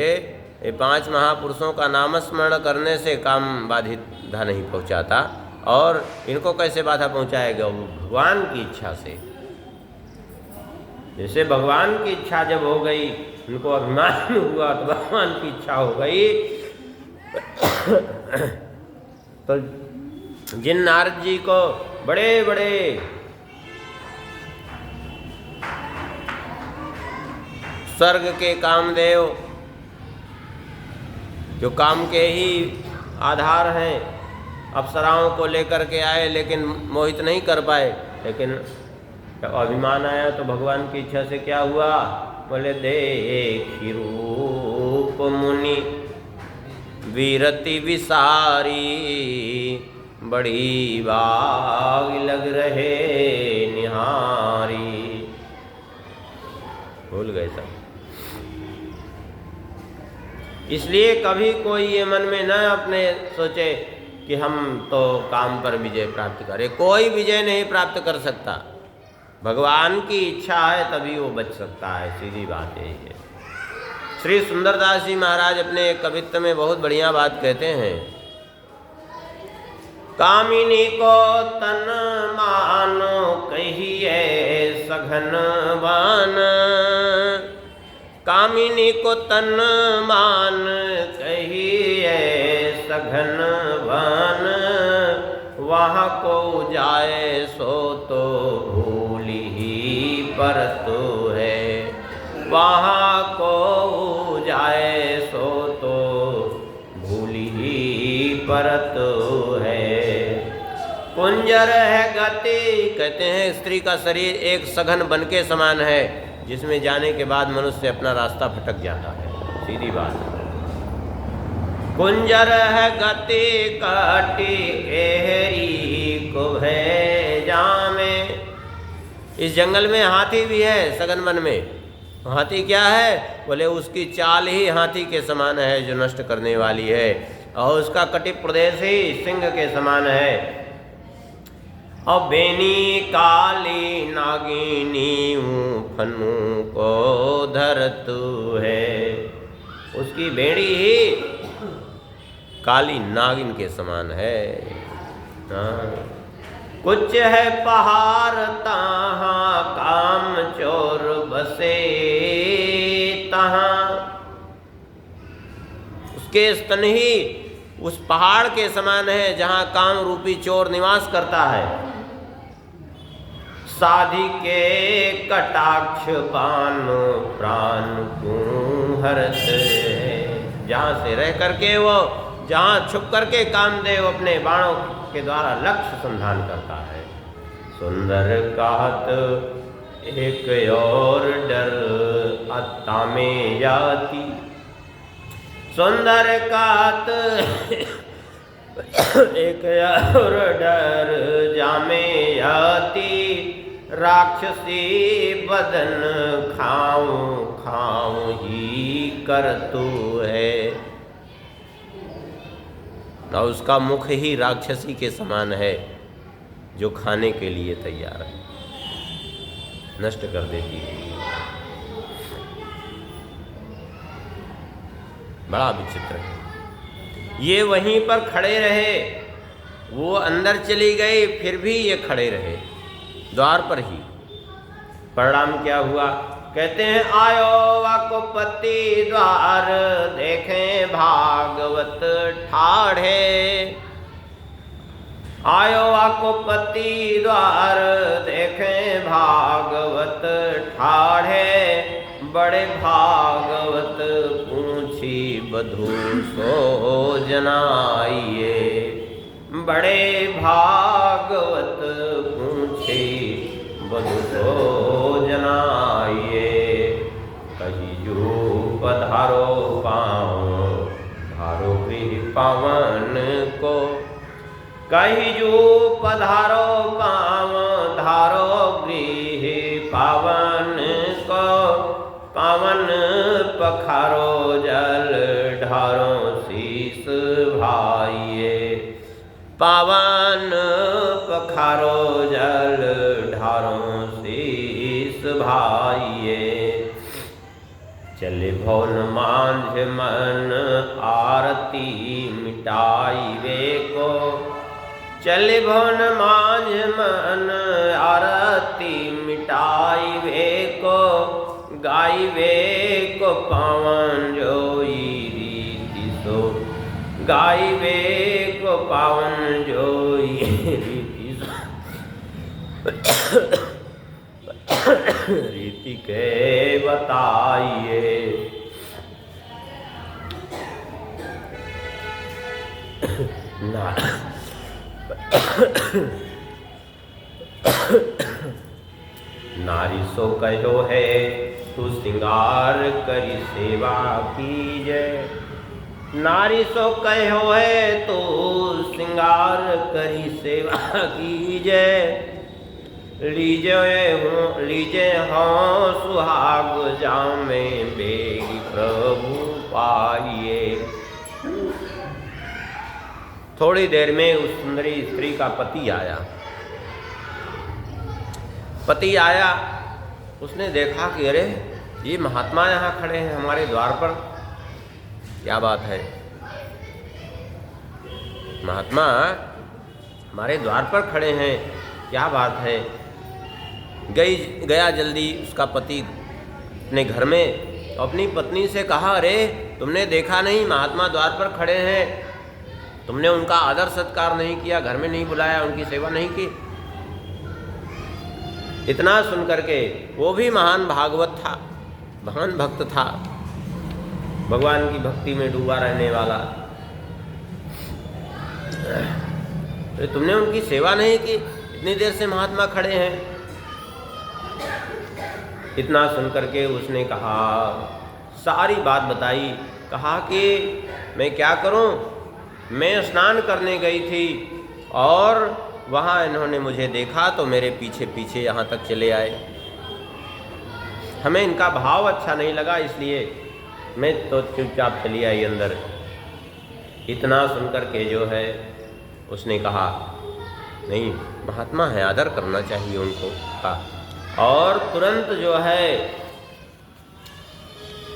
Speaker 1: ये 5 महापुरुषों का नामस्मरण करने से काम बाधा नहीं पहुंचाता। और इनको कैसे बाधा पहुंचाएगा? वो भगवान की इच्छा से। जैसे भगवान की इच्छा जब हो गई, उनको अभिमान हुआ तो भगवान की इच्छा हो गई। तो जिन नारद जी को बड़े बड़े स्वर्ग के कामदेव, जो काम के ही आधार हैं, अप्सराओं को लेकर के आए लेकिन मोहित नहीं कर पाए। लेकिन जब अभिमान आया तो भगवान की इच्छा से क्या हुआ? बोले देखी रूप मुनि वीरति विसारी, बड़ी बाग लग रहे निहारी। भूल गए सब। इसलिए कभी कोई ये मन में न अपने सोचे कि हम तो काम पर विजय प्राप्त करें। कोई विजय नहीं प्राप्त कर सकता, भगवान की इच्छा है तभी वो बच सकता है। सीधी बात यही है। श्री सुंदरदास जी महाराज अपने कवित्व में बहुत बढ़िया बात कहते हैं। कामिनी को तन मानो कहिए सघन बान, कामिनी को तन मान कहिए सघन बान, वहाँ को जाए सो तो भूल ही परतु है, वहाँ को जाए सो तो भूल ही परतु है। कुंजर है गति, कहते हैं स्त्री का शरीर एक सघन बन के समान है, जिसमें जाने के बाद मनुष्य अपना रास्ता भटक जाता है। सीधी बात। कुंजर है गति काटी एहरी को है जामे। इस जंगल में हाथी भी है सघन वन में। हाथी क्या है? बोले उसकी चाल ही हाथी के समान है जो नष्ट करने वाली है, और उसका कटिप प्रदेश ही सिंह के समान है। और बेनी काली नागिनी फनु को धरतु है, उसकी बेड़ी ही काली नागिन के समान है। कुछ है पहाड़ तहाँ काम चोर बसे तहाँ, उसके स्तन ही उस पहाड़ के समान है जहाँ काम रूपी चोर निवास करता है। साधि के कटाक्ष बाण प्राण को हरत है, जहाँ से रह करके वो, जहाँ छुप करके कामदेव अपने बाणों के द्वारा लक्ष्य संधान करता है। सुंदर कहत एक और डर अत्ता में जाती, सुंदर कहत एक और डर जामे जाती, राक्षसी बदन खाऊं खाऊं ही करतु है। और उसका मुख ही राक्षसी के समान है जो खाने के लिए तैयार है, नष्ट कर देती है। बड़ा विचित्र है। ये वहीं पर खड़े रहे, वो अंदर चली गई, फिर भी ये खड़े रहे द्वार पर ही। परिणाम क्या हुआ? कहते हैं आयो वाकुपति द्वार, देखें भागवत ठाढ़े। आयो आको पति द्वार देखें भागवत ठाढ़े, बड़े भागवत पूछी बधू सो जनाइए। बड़े भागवत पूछी बधू सो जनाइए। कही जो पधारो पाँव धारो गृह पावन को। कही जो पधारो पाँव धारो गृह पावन को। पावन पखारो जल ढारो शीस भाइये। पावन पखारो जल ढारो शीस भाइये। चले भवन मांझ मन आरती मिटाई वे को। चले भवन मांझ मन आरती मिटाई वे को। गाई वे को पावन जोई रीति सो। गाई वे को पावन जोई रीति सो। रीति के बताइए। नारी सो कहो है तू श्रृंगार करी सेवा कीजे। नारी सो कहो है तू श्रृंगार करी सेवा कीजे। लीजे हों सुहाग जामे बेगी प्रभु पाइए। थोड़ी देर में उस सुंदरी स्त्री का पति आया। पति आया, उसने देखा कि अरे ये महात्मा यहाँ खड़े हैं हमारे द्वार पर, क्या बात है। महात्मा हमारे द्वार पर खड़े हैं, क्या बात है। गया जल्दी उसका पति अपने घर में, अपनी पत्नी से कहा अरे तुमने देखा नहीं महात्मा द्वार पर खड़े हैं, तुमने उनका आदर सत्कार नहीं किया, घर में नहीं बुलाया, उनकी सेवा नहीं की। इतना सुन करके वो भी महान भागवत था, महान भक्त था, भगवान की भक्ति में डूबा रहने वाला। तो तुमने उनकी सेवा नहीं की, इतनी देर से महात्मा खड़े हैं। इतना सुन करके उसने कहा, सारी बात बताई। कहा कि मैं क्या करूं, मैं स्नान करने गई थी और वहाँ इन्होंने मुझे देखा तो मेरे पीछे पीछे यहाँ तक चले आए। हमें इनका भाव अच्छा नहीं लगा, इसलिए मैं तो चुपचाप चली आई अंदर। इतना सुन करके जो है उसने कहा नहीं, महात्मा है, आदर करना चाहिए उनको का। और तुरंत जो है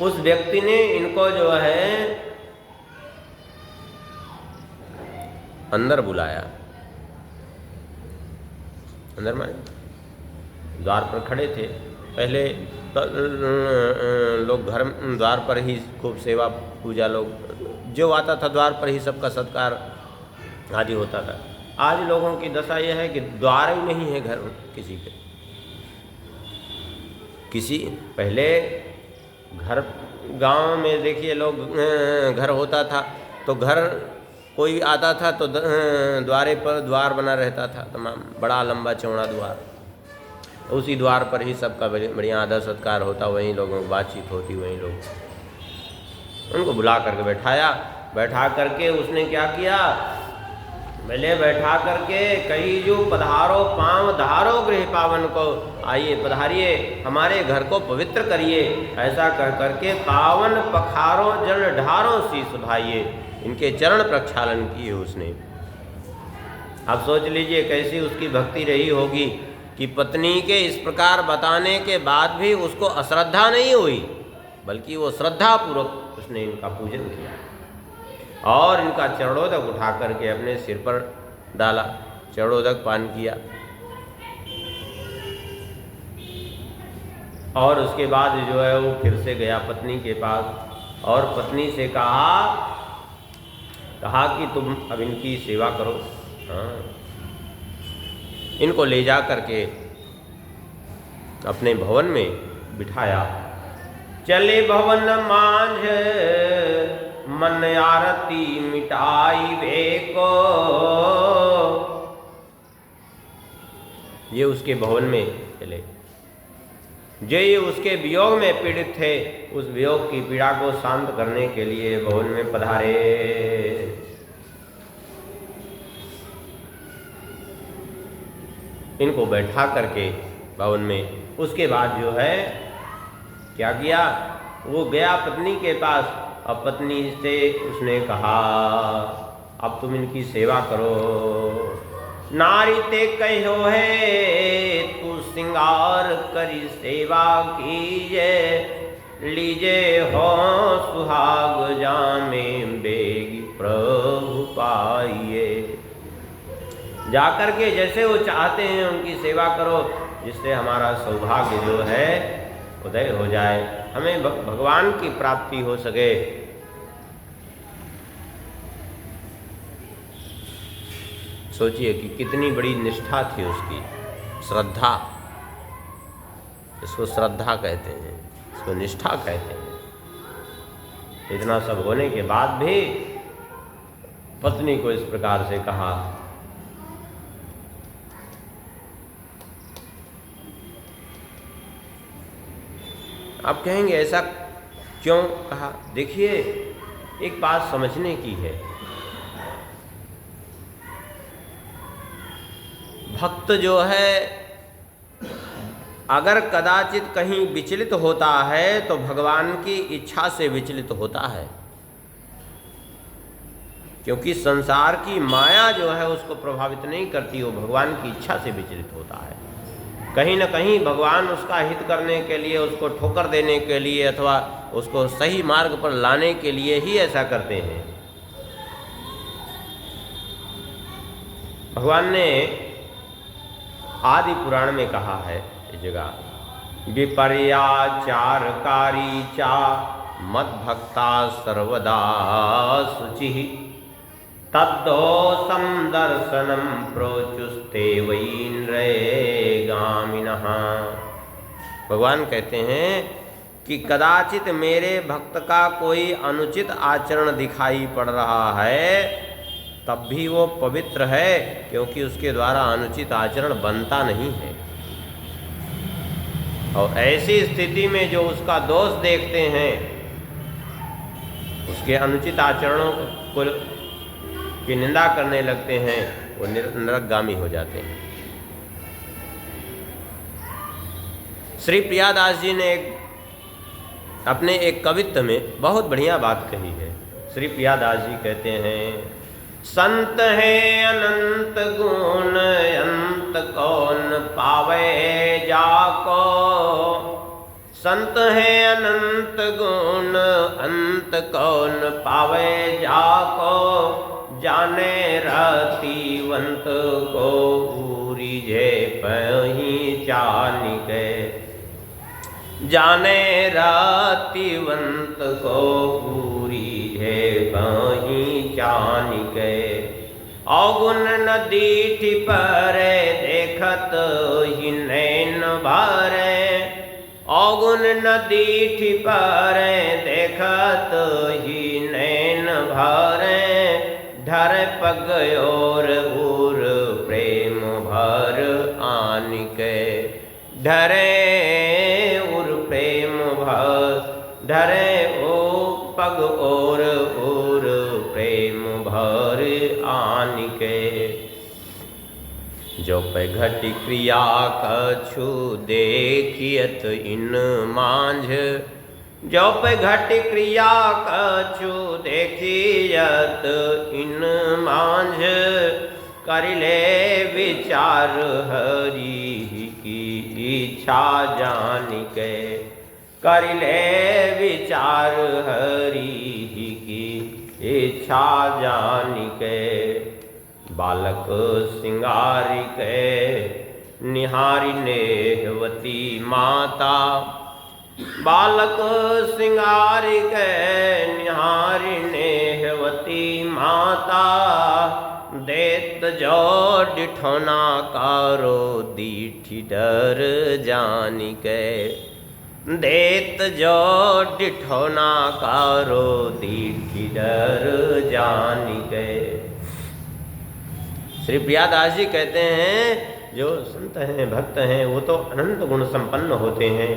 Speaker 1: उस व्यक्ति ने इनको जो है अंदर बुलाया। अंदर में द्वार पर खड़े थे। पहले लोग घर द्वार पर ही खूब सेवा पूजा, लोग जो आता था द्वार पर ही सबका सत्कार आदि होता था। आज लोगों की दशा यह है कि द्वार ही नहीं है घर किसी के। किसी पहले घर गांव में देखिए लोग घर होता था तो घर कोई आता था तो द्वारे पर द्वार बना रहता था, तमाम बड़ा लंबा चौड़ा द्वार। उसी द्वार पर ही सबका बढ़िया आदर सत्कार होता, वहीं लोगों की बातचीत होती, वहीं लोग उनको बुला करके बैठा करके उसने क्या किया, पहले बैठा करके कही जो पधारो पाँव धारो गृह पावन को, आइए पधारिए हमारे घर को पवित्र करिए। ऐसा कह करके पावन पखारो जल ढारो शीस भाइये, इनके चरण प्रक्षालन किए उसने। अब सोच लीजिए कैसी उसकी भक्ति रही होगी कि पत्नी के इस प्रकार बताने के बाद भी उसको अश्रद्धा नहीं हुई, बल्कि वो श्रद्धापूर्वक उसने इनका पूजन किया और इनका चरणोदक उठा करके अपने सिर पर डाला, चरणोदक पान किया। और उसके बाद जो है वो फिर से गया पत्नी के पास और पत्नी से कहा कि तुम अब इनकी सेवा करो। हाँ, इनको ले जा करके अपने भवन में बिठाया। चले भवन मांझ मन आरती मिटाई बेको। ये उसके भवन में चले। जो ये उसके वियोग में पीड़ित थे, उस वियोग की पीड़ा को शांत करने के लिए भवन में पधारे। इनको बैठा करके भवन में, उसके बाद जो है क्या किया, वो गया पत्नी के पास। अब पत्नी से उसने कहा अब तुम इनकी सेवा करो। नारी ते कहो है तू सिंगार करी सेवा कीजे। लीजे हो सुहाग जामे बेगी प्रभु पाइए। जाकर के जैसे वो चाहते हैं उनकी सेवा करो, जिससे हमारा सौभाग्य जो है उदय हो जाए, हमें भगवान की प्राप्ति हो सके। सोचिए कि कितनी बड़ी निष्ठा थी उसकी, श्रद्धा। इसको श्रद्धा कहते हैं, इसको निष्ठा कहते हैं। इतना सब होने के बाद भी पत्नी को इस प्रकार से कहा। आप कहेंगे ऐसा क्यों कहा? देखिए, एक बात समझने की है। भक्त जो है अगर कदाचित कहीं विचलित होता है तो भगवान की इच्छा से विचलित होता है, क्योंकि संसार की माया जो है उसको प्रभावित नहीं करती, वो भगवान की इच्छा से विचलित होता है। कहीं न कहीं भगवान उसका हित करने के लिए, उसको ठोकर देने के लिए अथवा उसको सही मार्ग पर लाने के लिए ही ऐसा करते हैं। भगवान ने आदि पुराण में कहा है इस जगह, विपर्याचारकारी चा मद्भक्ता सर्वदा शुचिः तद्दोषं दर्शनं प्रोचुस्ते वैन्द्रे गामिनः। भगवान कहते हैं कि कदाचित मेरे भक्त का कोई अनुचित आचरण दिखाई पड़ रहा है, तब भी वो पवित्र है, क्योंकि उसके द्वारा अनुचित आचरण बनता नहीं है। और ऐसी स्थिति में जो उसका दोष देखते हैं, उसके अनुचित आचरणों को की निंदा करने लगते हैं, वो नरकगामी हो जाते हैं। श्री प्रियादास जी ने अपने एक कवित्व में बहुत बढ़िया बात कही है। श्री प्रियादास जी कहते हैं, संत है अनंत गुण अंत कौन पावे जाको। संत है अनंत गुण अंत कौन पावे जाको। जाने रतिवंत को पूरीजे पहिचानिके। जाने रतिवंत को पूरीजे पहिचानिके। अवगुण न दीठि परे देखत ही नैन भरे। अवगुण न दीठि परे देखत ही नैन भरे। धर पग और उर प्रेम भर आनिके। धरे उर प्रेम भर। धरे ओ पग और उर प्रेम भर आनिके। जो पे घटी क्रिया कछु देखियत इन मांझ। जो पे घट क्रिया कछु देखियत इन मांझ। कर ले विचार हरि की इच्छा जानिके। कर ले विचार हरि की इच्छा जानिके। बालक सिंगारिके निहारी नेहवती माता। बालक सिंगारिके निहारी नेहवती माता। देत जो डिठौना कारो दीठी डर जानी के। देत जो डिठौना कारो दीठी डर जानी के। श्री प्रियादास जी कहते हैं जो संत हैं भक्त हैं वो तो अनंत गुण संपन्न होते हैं,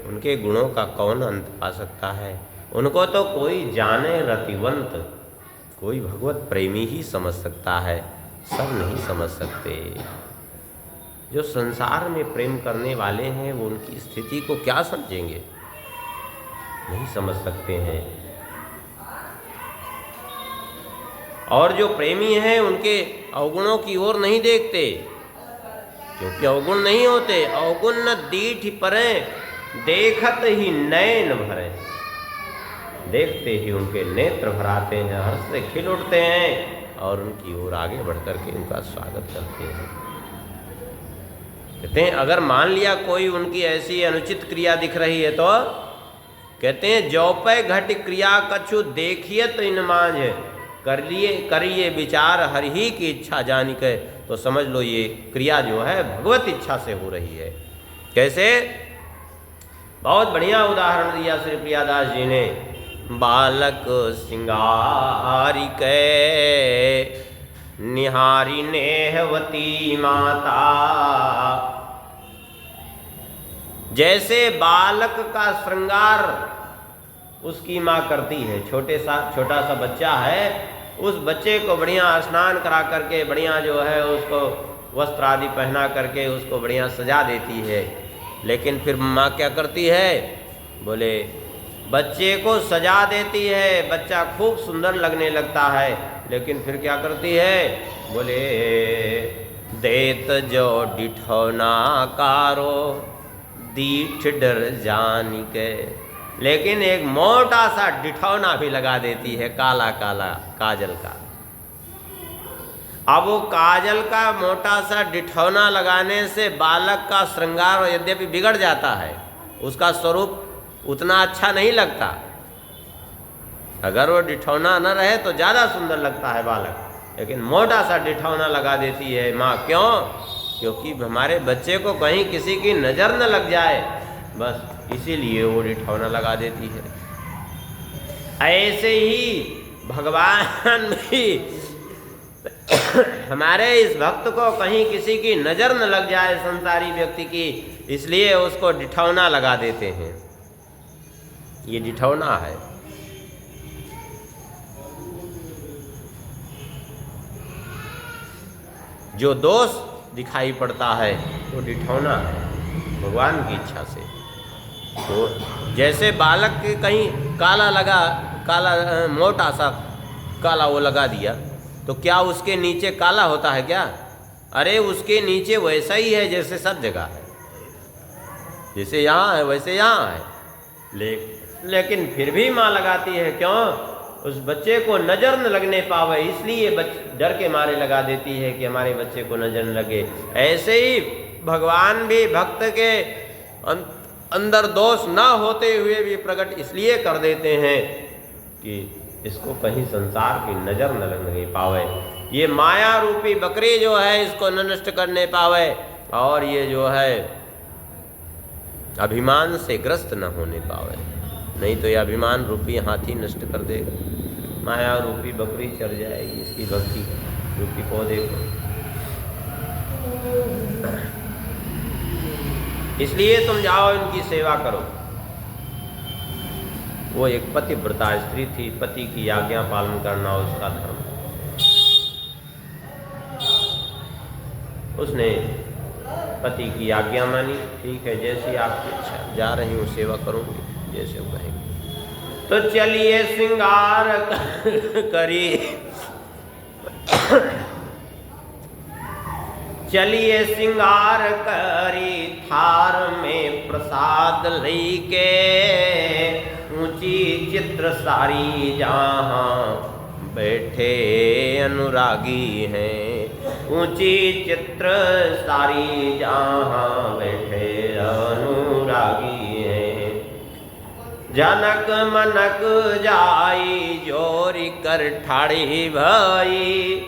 Speaker 1: उनके गुणों का कौन अंत पा सकता है। उनको तो कोई जाने रतिवंत, कोई भगवत प्रेमी ही समझ सकता है, सब नहीं समझ सकते। जो संसार में प्रेम करने वाले हैं वो उनकी स्थिति को क्या समझेंगे, नहीं समझ सकते हैं। और जो प्रेमी हैं उनके अवगुणों की ओर नहीं देखते, क्योंकि अवगुण नहीं होते। अवगुण न दीठ परे देखत ही नयन भरे। देखते ही उनके नेत्र भराते हैं, हर्ष से खिल उठते हैं और उनकी ओर आगे बढ़ करके उनका स्वागत करते हैं। कहते हैं अगर मान लिया कोई उनकी ऐसी अनुचित क्रिया दिख रही है तो कहते हैं जौपै घट क्रिया कछु देखिए तो इन मांझ करिए विचार हर ही की इच्छा जानी के। तो समझ लो ये क्रिया जो है भगवत इच्छा से हो रही है। कैसे? बहुत बढ़िया उदाहरण दिया श्री प्रियादास जी ने। बालक सिंगारी के निहारी नेहवती माता। जैसे बालक का श्रृंगार उसकी माँ करती है, छोटा सा बच्चा है, उस बच्चे को बढ़िया स्नान करा करके बढ़िया जो है उसको वस्त्र आदि पहना करके उसको बढ़िया सजा देती है। लेकिन फिर माँ क्या करती है? बोले बच्चे को सजा देती है, बच्चा खूब सुंदर लगने लगता है, लेकिन फिर क्या करती है? बोले देत जो डिठौना कारो दीठ डर जानी के। लेकिन एक मोटा सा डिठौना भी लगा देती है, काला काला काजल का। अब वो काजल का मोटा सा डिठौना लगाने से बालक का श्रृंगार यद्यपि बिगड़ जाता है, उसका स्वरूप उतना अच्छा नहीं लगता। अगर वो डिठौना न रहे तो ज़्यादा सुंदर लगता है बालक, लेकिन मोटा सा डिठौना लगा देती है माँ। क्यों? क्योंकि हमारे बच्चे को कहीं किसी की नज़र न लग जाए, बस इसीलिए वो डिठौना लगा देती है। ऐसे ही भगवान भी हमारे इस भक्त को कहीं किसी की नज़र न लग जाए संसारी व्यक्ति की, इसलिए उसको डिठौना लगा देते हैं। ये डिठौना है। जो दोष दिखाई पड़ता है वो डिठौना है भगवान की इच्छा से। तो जैसे बालक के कहीं काला मोटा सा काला वो लगा दिया, तो क्या उसके नीचे काला होता है क्या? अरे उसके नीचे वैसा ही है जैसे सब जगह है, जैसे यहाँ है वैसे यहाँ है। लेकिन फिर भी माँ लगाती है। क्यों? उस बच्चे को नज़र न लगने पावे, इसलिए डर के मारे लगा देती है कि हमारे बच्चे को नज़र न लगे। ऐसे ही भगवान भी भक्त के अंदर दोष ना होते हुए भी प्रकट इसलिए कर देते हैं कि इसको कहीं संसार की नज़र न लगने पावे, ये माया रूपी बकरी जो है इसको न नष्ट करने पावे, और ये जो है अभिमान से ग्रस्त न होने पावे। नहीं तो ये अभिमान रूपी हाथी नष्ट कर देगा, माया रूपी बकरी चढ़ जाएगी इसकी भक्ति रूपी पौधे को। इसलिए तुम जाओ इनकी सेवा करो। वो एक पतिव्रता स्त्री थी, पति की आज्ञा पालन करना उसका धर्म। उसने पति की आज्ञा मानी, ठीक है जैसी आपकी इच्छा, जा रही हूँ सेवा करूँगी जैसे वो कहेंगे। तो चलिए श्रृंगार करी, चलिए श्रृंगार करी थार में प्रसाद लई के, ऊंची चित्र सारी जहाँ बैठे अनुरागी हैं, ऊंची चित्र सारी जहाँ बैठे अनुरागी हैं। जनक मनक जाई जोरी कर ठाड़ी भाई,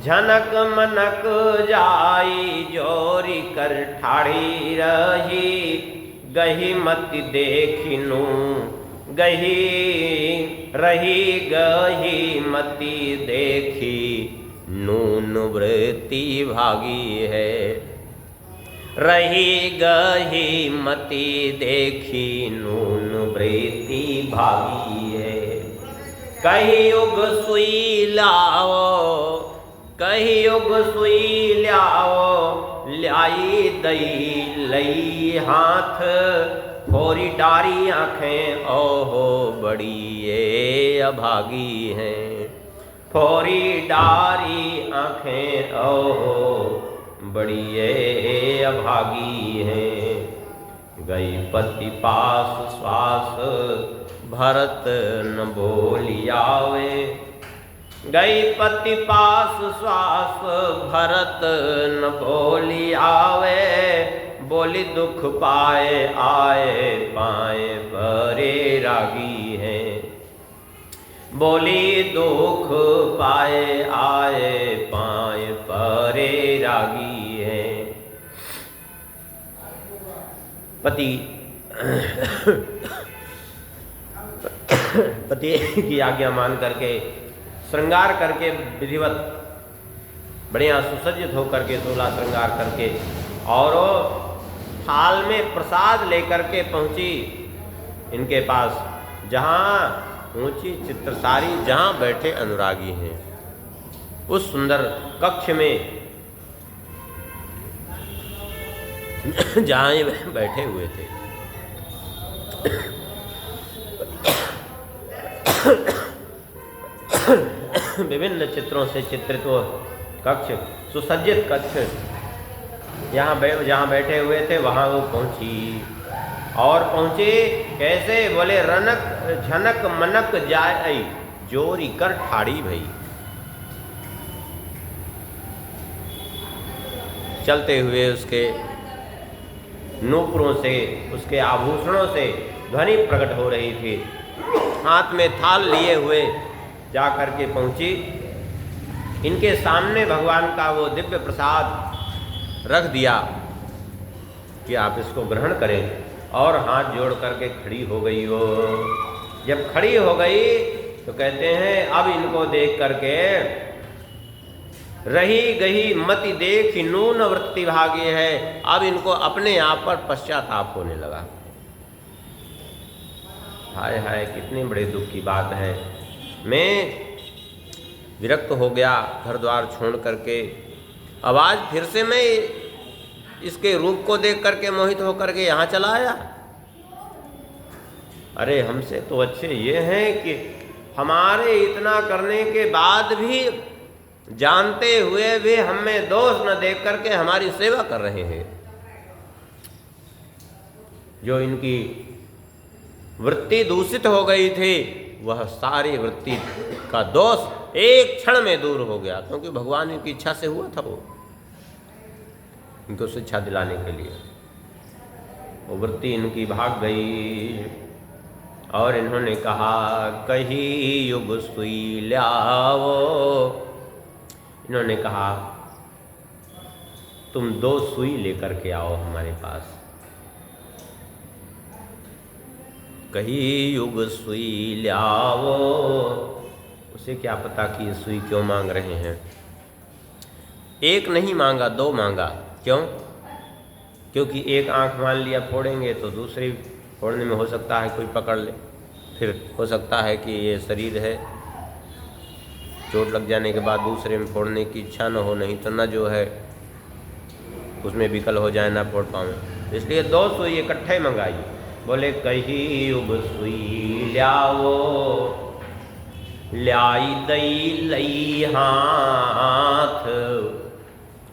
Speaker 1: झनक मनक जाई जोरी कर ठाड़ी रही, गही मति देखिनु गही रही, गही मति देखी नून वृत्ति भागी है। रही गही मति देखी नून वृत्ति भागी है। कही युग सुई लाओ, कही युग सुई लाओ, लाई दई लई हाथ, फोरी डारी आँखें ओहो बड़ी ये अभागी हैं। फोरी डारी आँखें ओहो बड़ी ये अभागी हैं। गई पति पास श्वास भरत न बोलियावे, गई पति पास श्वास भरत न बोलियावे, बोली दुख पाए आए पाए परे रागी हैं। बोली दुख पाए आए पाए परे रागी हैं। पति पति की आज्ञा मान करके श्रृंगार करके विधिवत बढ़िया सुसज्जित होकर के 16 श्रृंगार करके और थाल में प्रसाद लेकर के पहुंची इनके पास, जहाँ ऊंची चित्रसारी जहाँ बैठे अनुरागी हैं उस सुंदर कक्ष में जहाँ ये बैठे हुए थे। विभिन्न चित्रों से चित्रित वो कक्ष, सुसज्जित कक्ष, जहाँ बैठे हुए थे वहाँ वो पहुँची। और पहुँचे कैसे? बोले रनक झनक मनक जाए जोरी कर ठाड़ी भई। चलते हुए उसके नूपुरों से, उसके आभूषणों से ध्वनि प्रकट हो रही थी। हाथ में थाल लिए हुए जा कर के पहुँची। इनके सामने भगवान का वो दिव्य प्रसाद रख दिया कि आप इसको ग्रहण करें, और हाथ जोड़ करके खड़ी हो गई वो। जब खड़ी हो गई तो कहते हैं अब इनको देख करके रही गही मति देख नून वृत्ति भागी है। अब इनको अपने आप पर पश्चाताप होने लगा। हाय हाय, कितनी बड़े दुख की बात है। मैं विरक्त हो गया घर द्वार छोड़ करके। अब आज फिर से मैं इसके रूप को देख करके मोहित होकर के यहाँ चला आया। अरे हमसे तो अच्छे ये हैं कि हमारे इतना करने के बाद भी, जानते हुए भी हमें दोष न देख करके हमारी सेवा कर रहे हैं। जो इनकी वृत्ति दूषित हो गई थी, वह सारी वृत्ति का दोष एक क्षण में दूर हो गया, क्योंकि भगवान की इच्छा से हुआ था वो, इनको शिक्षा दिलाने के लिए। वो वृत्ति इनकी भाग गई और इन्होंने कहा कही युग सुई लाओ। इन्होंने कहा तुम 2 सुई लेकर के आओ हमारे पास। कही युग सुई लाओ। उसे क्या पता कि ये सुई क्यों मांग रहे हैं। एक नहीं मांगा, 2 मांगा। क्यों? क्योंकि एक आंख मान लिया फोड़ेंगे तो दूसरी फोड़ने में हो सकता है कोई पकड़ ले, फिर हो सकता है कि ये शरीर है, चोट लग जाने के बाद दूसरे में फोड़ने की इच्छा न हो, नहीं तो न जो है उसमें विकल हो जाए, ना फोड़ पाऊँ। इसलिए 2 सुई इकट्ठे मंगाई। बोले कही युग सुई लाओ, लाई दई लई हाथ।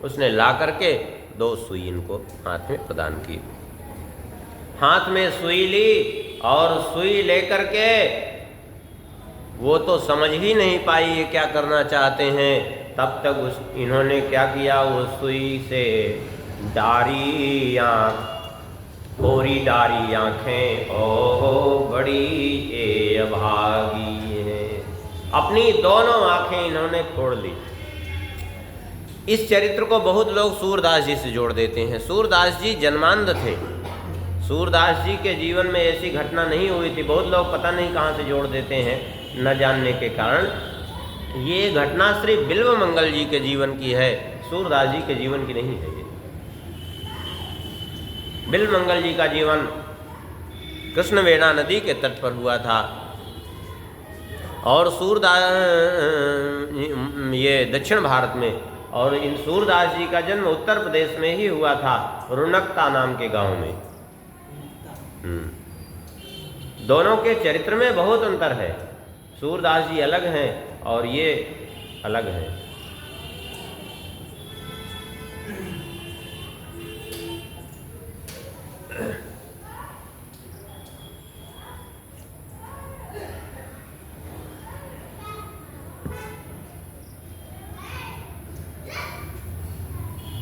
Speaker 1: उसने ला करके 2 सुई इनको हाथ में प्रदान की। हाथ में सुई ली और सुई लेकर के वो तो समझ ही नहीं पाई ये क्या करना चाहते हैं। तब तक इन्होंने क्या किया, वो सुई से डारी आँख, फोरी डारी आँखें ओहो बड़ी ये अभागी है। अपनी दोनों आँखें इन्होंने फोड़ ली। इस चरित्र को बहुत लोग सूरदास जी से जोड़ देते हैं। सूरदास जी जन्मांध थे। सूरदास जी के जीवन में ऐसी घटना नहीं हुई थी। बहुत लोग पता नहीं कहाँ से जोड़ देते हैं न जानने के कारण। ये घटना श्री बिल्व मंगल जी के जीवन की है, सूरदास जी के जीवन की नहीं है। बिल्व मंगल जी का जीवन कृष्णवेणा नदी के तट पर हुआ था और सूरदास ये दक्षिण भारत में, और इन सूरदास जी का जन्म उत्तर प्रदेश में ही हुआ था, रुनकता नाम के गांव में। दोनों के चरित्र में बहुत अंतर है। सूरदास जी अलग हैं और ये अलग हैं।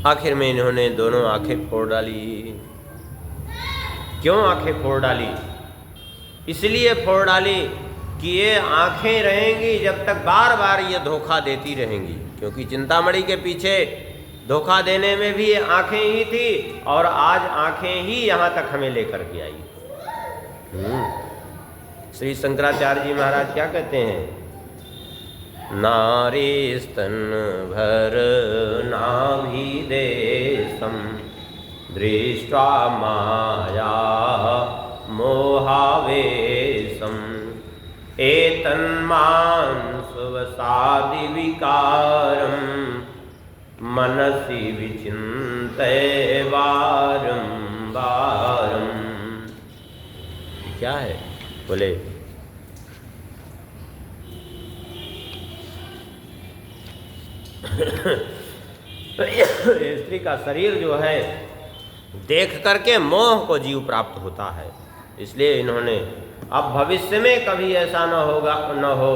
Speaker 1: आखिर में इन्होंने दोनों आंखें फोड़ डाली। क्यों आंखें फोड़ डाली? इसलिए फोड़ डाली कि ये आंखें रहेंगी जब तक बार बार ये धोखा देती रहेंगी, क्योंकि चिंतामणि के पीछे धोखा देने में भी ये आंखें ही थी और आज आंखें ही यहाँ तक हमें लेकर के आई। श्री शंकराचार्य जी महाराज क्या कहते हैं? नारी स्तन भर नाभिदेशम दृष्ट्वा माया मोहावेशम एतन्मांसवसादि विकारम मनसि विचिन्तये वारं वारं। क्या है? बोले स्त्री का शरीर जो है देख करके मोह को जीव प्राप्त होता है। इसलिए इन्होंने अब भविष्य में कभी ऐसा न होगा, न हो।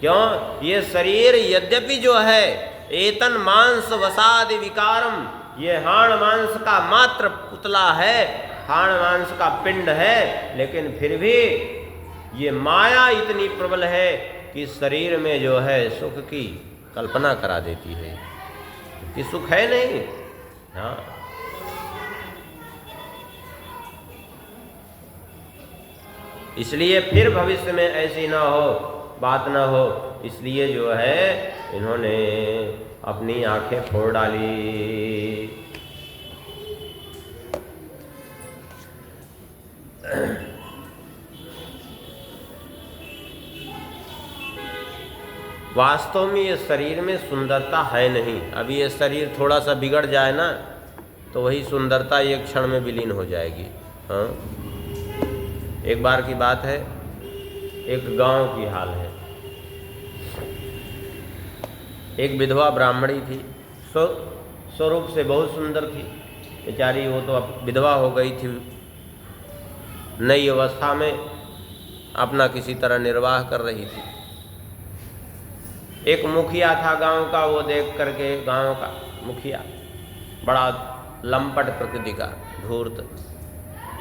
Speaker 1: क्यों? ये शरीर यद्यपि जो है एतन मांस वसादि विकारम, ये हाड़ मांस का मात्र पुतला है, हाड़ मांस का पिंड है, लेकिन फिर भी ये माया इतनी प्रबल है कि शरीर में जो है सुख की कल्पना करा देती है कि सुख है नहीं। हाँ, इसलिए फिर भविष्य में ऐसी ना हो, बात ना हो, इसलिए जो है इन्होंने अपनी आंखें फोड़ डाली। वास्तव में ये शरीर में सुंदरता है नहीं। अभी ये शरीर थोड़ा सा बिगड़ जाए ना तो वही सुंदरता एक क्षण में विलीन हो जाएगी। हाँ, एक बार की बात है, एक गांव की हाल है। एक विधवा ब्राह्मणी थी, स्वरूप से बहुत सुंदर थी बेचारी। वो तो अब विधवा हो गई थी, नई अवस्था में अपना किसी तरह निर्वाह कर रही थी। एक मुखिया था गांव का, वो देख करके, गांव का मुखिया बड़ा लंपट प्रकृति का, धूर्त,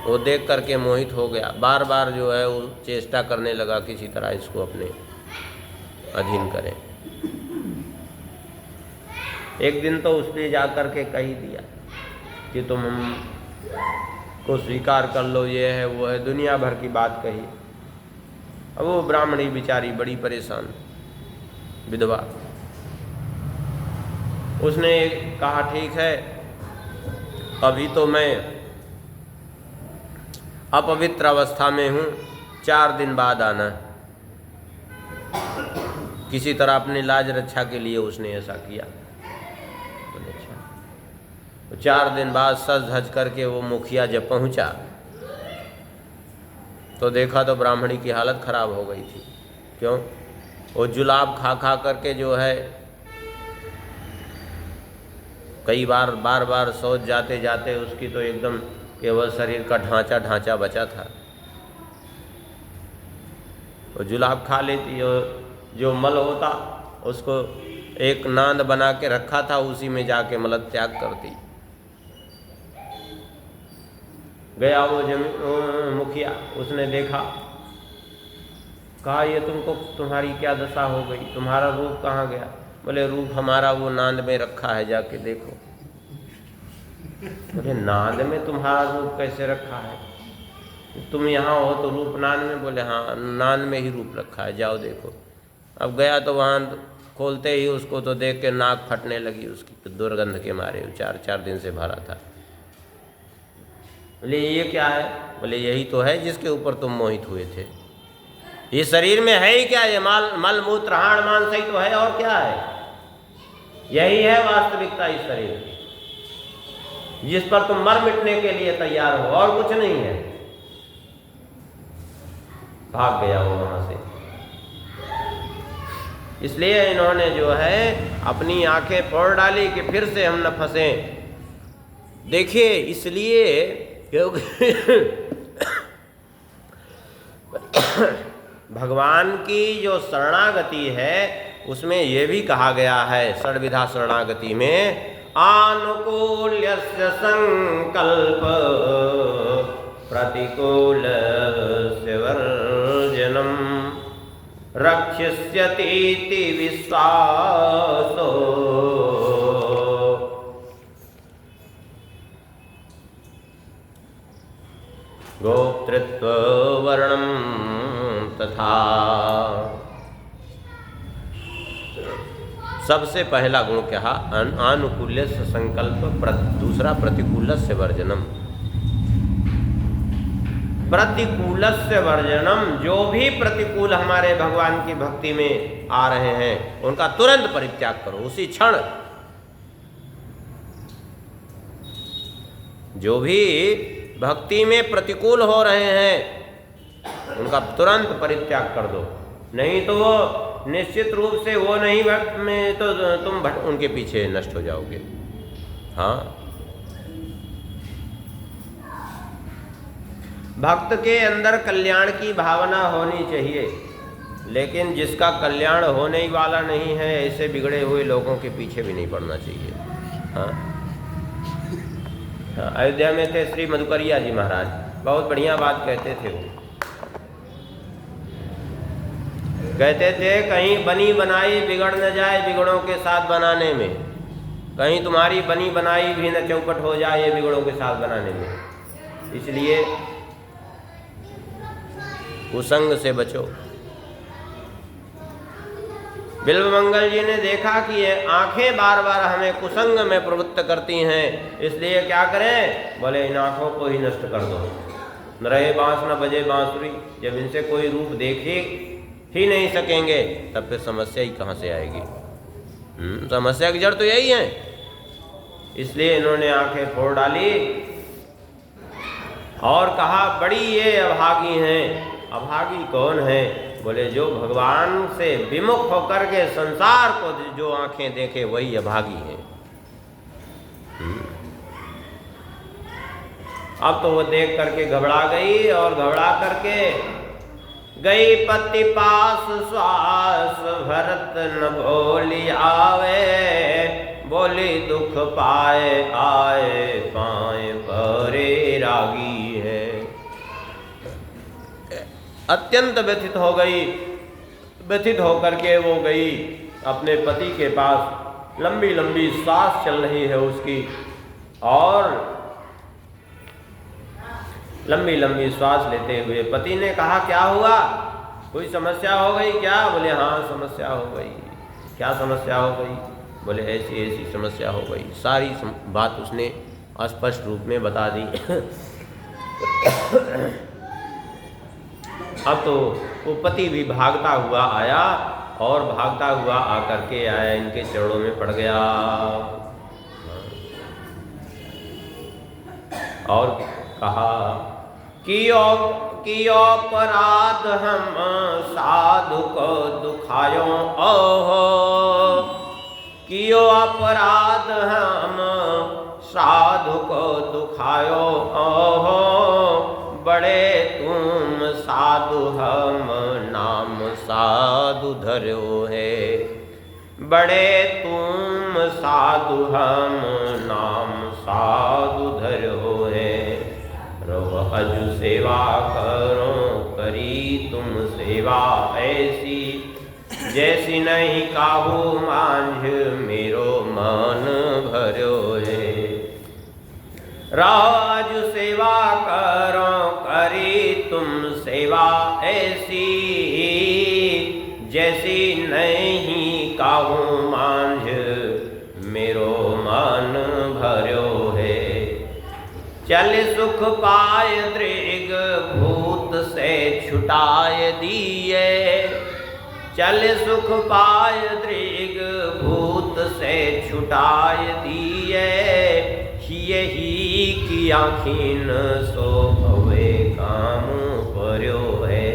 Speaker 1: वो देख करके मोहित हो गया। बार बार जो है वो चेष्टा करने लगा किसी तरह इसको अपने अधीन करें। एक दिन तो उसने जा करके कही दिया कि तुम को स्वीकार कर लो, ये है वो है, दुनिया भर की बात कही। अब वो ब्राह्मणी बेचारी बड़ी परेशान, विधवा। उसने कहा ठीक है, अभी तो मैं अपवित्र अवस्था में हूँ, 4 दिन बाद आना। किसी तरह अपनी लाज रक्षा के लिए उसने ऐसा किया। तो 4 दिन बाद सज धज करके वो मुखिया जब पहुँचा तो देखा तो ब्राह्मणी की हालत खराब हो गई थी। क्यों? वो जुलाब खा खा करके जो है कई बार बार सोच जाते जाते उसकी तो एकदम केवल शरीर का ढांचा बचा था। वो जुलाब खा लेती और जो मल होता उसको एक नांद बना के रखा था, उसी में जाके मल त्याग करती। गया वो मुखिया, उसने देखा, कहा ये तुमको, तुम्हारी क्या दशा हो गई, तुम्हारा रूप कहाँ गया? बोले रूप हमारा वो नांद में रखा है, जाके देखो। बोले नांद में तुम्हारा रूप कैसे रखा है? तुम यहाँ हो तो रूप नांद में? बोले हाँ, नांद में ही रूप रखा है, जाओ देखो। अब गया तो वहाँ खोलते ही उसको तो देख के नाक फटने लगी उसकी, दुर्गंध के मारे। 4 दिन से भरा था। बोले ये क्या है? बोले यही तो है जिसके ऊपर तुम मोहित हुए थे। ये शरीर में है ही क्या? ये मल मूत्र हाड़ मांस ही तो है, और क्या है? यही है वास्तविकता इस शरीर की, जिस पर तुम मर मिटने के लिए तैयार हो, और कुछ नहीं है। भाग गया वो वहां से। इसलिए इन्होंने जो है अपनी आंखें फोड़ डाली कि फिर से हम न फंसें। देखिए, इसलिए क्योंकि भगवान की जो शरणागति है उसमें ये भी कहा गया है, षड्विधा शरणागति में, आनुकूल्यस्य संकल्प प्रतिकूलस्य वर्जनम रक्षिष्यतीति विश्वासो। गोप्तृत्व वर्णम तथा। सबसे पहला गुण क्या? आनुकूल्य संकल्प, दूसरा प्रतिकूलस्य वर्जनम। प्रतिकूलस्य वर्जनम, जो भी प्रतिकूल हमारे भगवान की भक्ति में आ रहे हैं उनका तुरंत परित्याग करो, उसी क्षण। जो भी भक्ति में प्रतिकूल हो रहे हैं उनका तुरंत परित्याग कर दो, नहीं तो वो निश्चित रूप से वो नहीं भक्त में तो तुम उनके पीछे नष्ट हो जाओगे। हाँ, भक्त के अंदर कल्याण की भावना होनी चाहिए, लेकिन जिसका कल्याण होने ही वाला नहीं है, ऐसे बिगड़े हुए लोगों के पीछे भी नहीं पड़ना चाहिए। हाँ, अयोध्या में थे श्री मधुकरिया जी महाराज, बहुत बढ़िया बात कहते थे। वो कहते थे कहीं बनी बनाई बिगड़ न जाए बिगड़ों के साथ बनाने में, कहीं तुम्हारी बनी बनाई भी न चौपट हो जाए ये बिगड़ों के साथ बनाने में। इसलिए कुसंग से बचो। बिल्वमंगल जी ने देखा कि ये आंखें बार बार हमें कुसंग में प्रवृत्त करती हैं, इसलिए क्या करें? बोले इन आंखों को ही नष्ट कर दो। न रहे बांस न बजे बांसुरी। जब इनसे कोई रूप देखे ही नहीं सकेंगे तब फिर समस्या ही कहाँ से आएगी? समस्या की जड़ तो यही है। इसलिए इन्होंने आंखें फोड़ डाली और कहा बड़ी ये अभागी हैं। अभागी कौन है? बोले जो भगवान से विमुख होकर के संसार को जो आंखें देखे वही अभागी है। अब तो वो देख करके घबरा गई और घबरा करके गई पति पास, श्वास भरत न भोली आवे, बोली दुख पाए आए पाए परे रागी है। अत्यंत व्यथित हो गई। व्यथित होकर के वो गई अपने पति के पास। लंबी लंबी सांस चल रही है उसकी और लंबी लंबी श्वास लेते हुए पति ने कहा क्या हुआ? कोई समस्या हो गई क्या? बोले हाँ समस्या हो गई। क्या समस्या हो गई? बोले ऐसी ऐसी समस्या हो गई। सारी बात उसने स्पष्ट रूप में बता दी। अब तो वो पति भी भागता हुआ आया और भागता हुआ आकर के आया इनके चरणों में पड़ गया और कहा कियो अपराध हम साधु को दुखायो ओहो, कियो अपराध हम साधु को दुखायो ओहो, बड़े तुम साधु हम नाम साधु धर्यो है, बड़े तुम साधु हम नाम साधु धर्यो है। रहो अजु सेवा करो करी तुम सेवा ऐसी, जैसी नहीं काहू मांझ मेरो मन भर्यो है। राज सेवा करो करी तुम सेवा ऐसी, जैसी नहीं काहू मांझ मेरो मन भर्यो है। चल सुख पाय दृग भूत से छुटाए दिए, चल सुख पाय दृग भूत से छुटाए दिए। यही की आखिन सो भवे काम पर्यो है,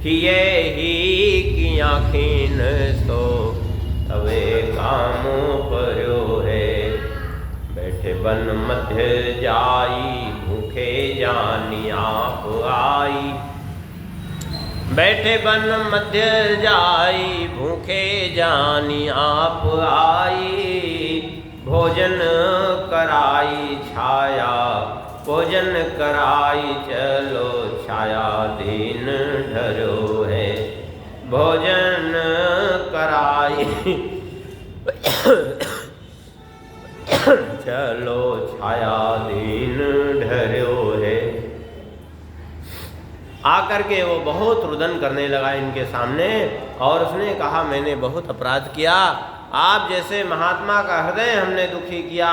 Speaker 1: यही की आखिन सो भवे काम पर्यो है। बैठे बन मध्य जाई भूखे जानी आप आई, बैठे बन मध्य जाई भूखे जानी आप आई। भोजन कराई छाया भोजन कराई चलो छाया दीन ढरो है। भोजन कराई चलो छाया दीन ढरो है। आकर के वो बहुत रुदन करने लगा इनके सामने और उसने कहा मैंने बहुत अपराध किया, आप जैसे महात्मा का हृदय हमने दुखी किया।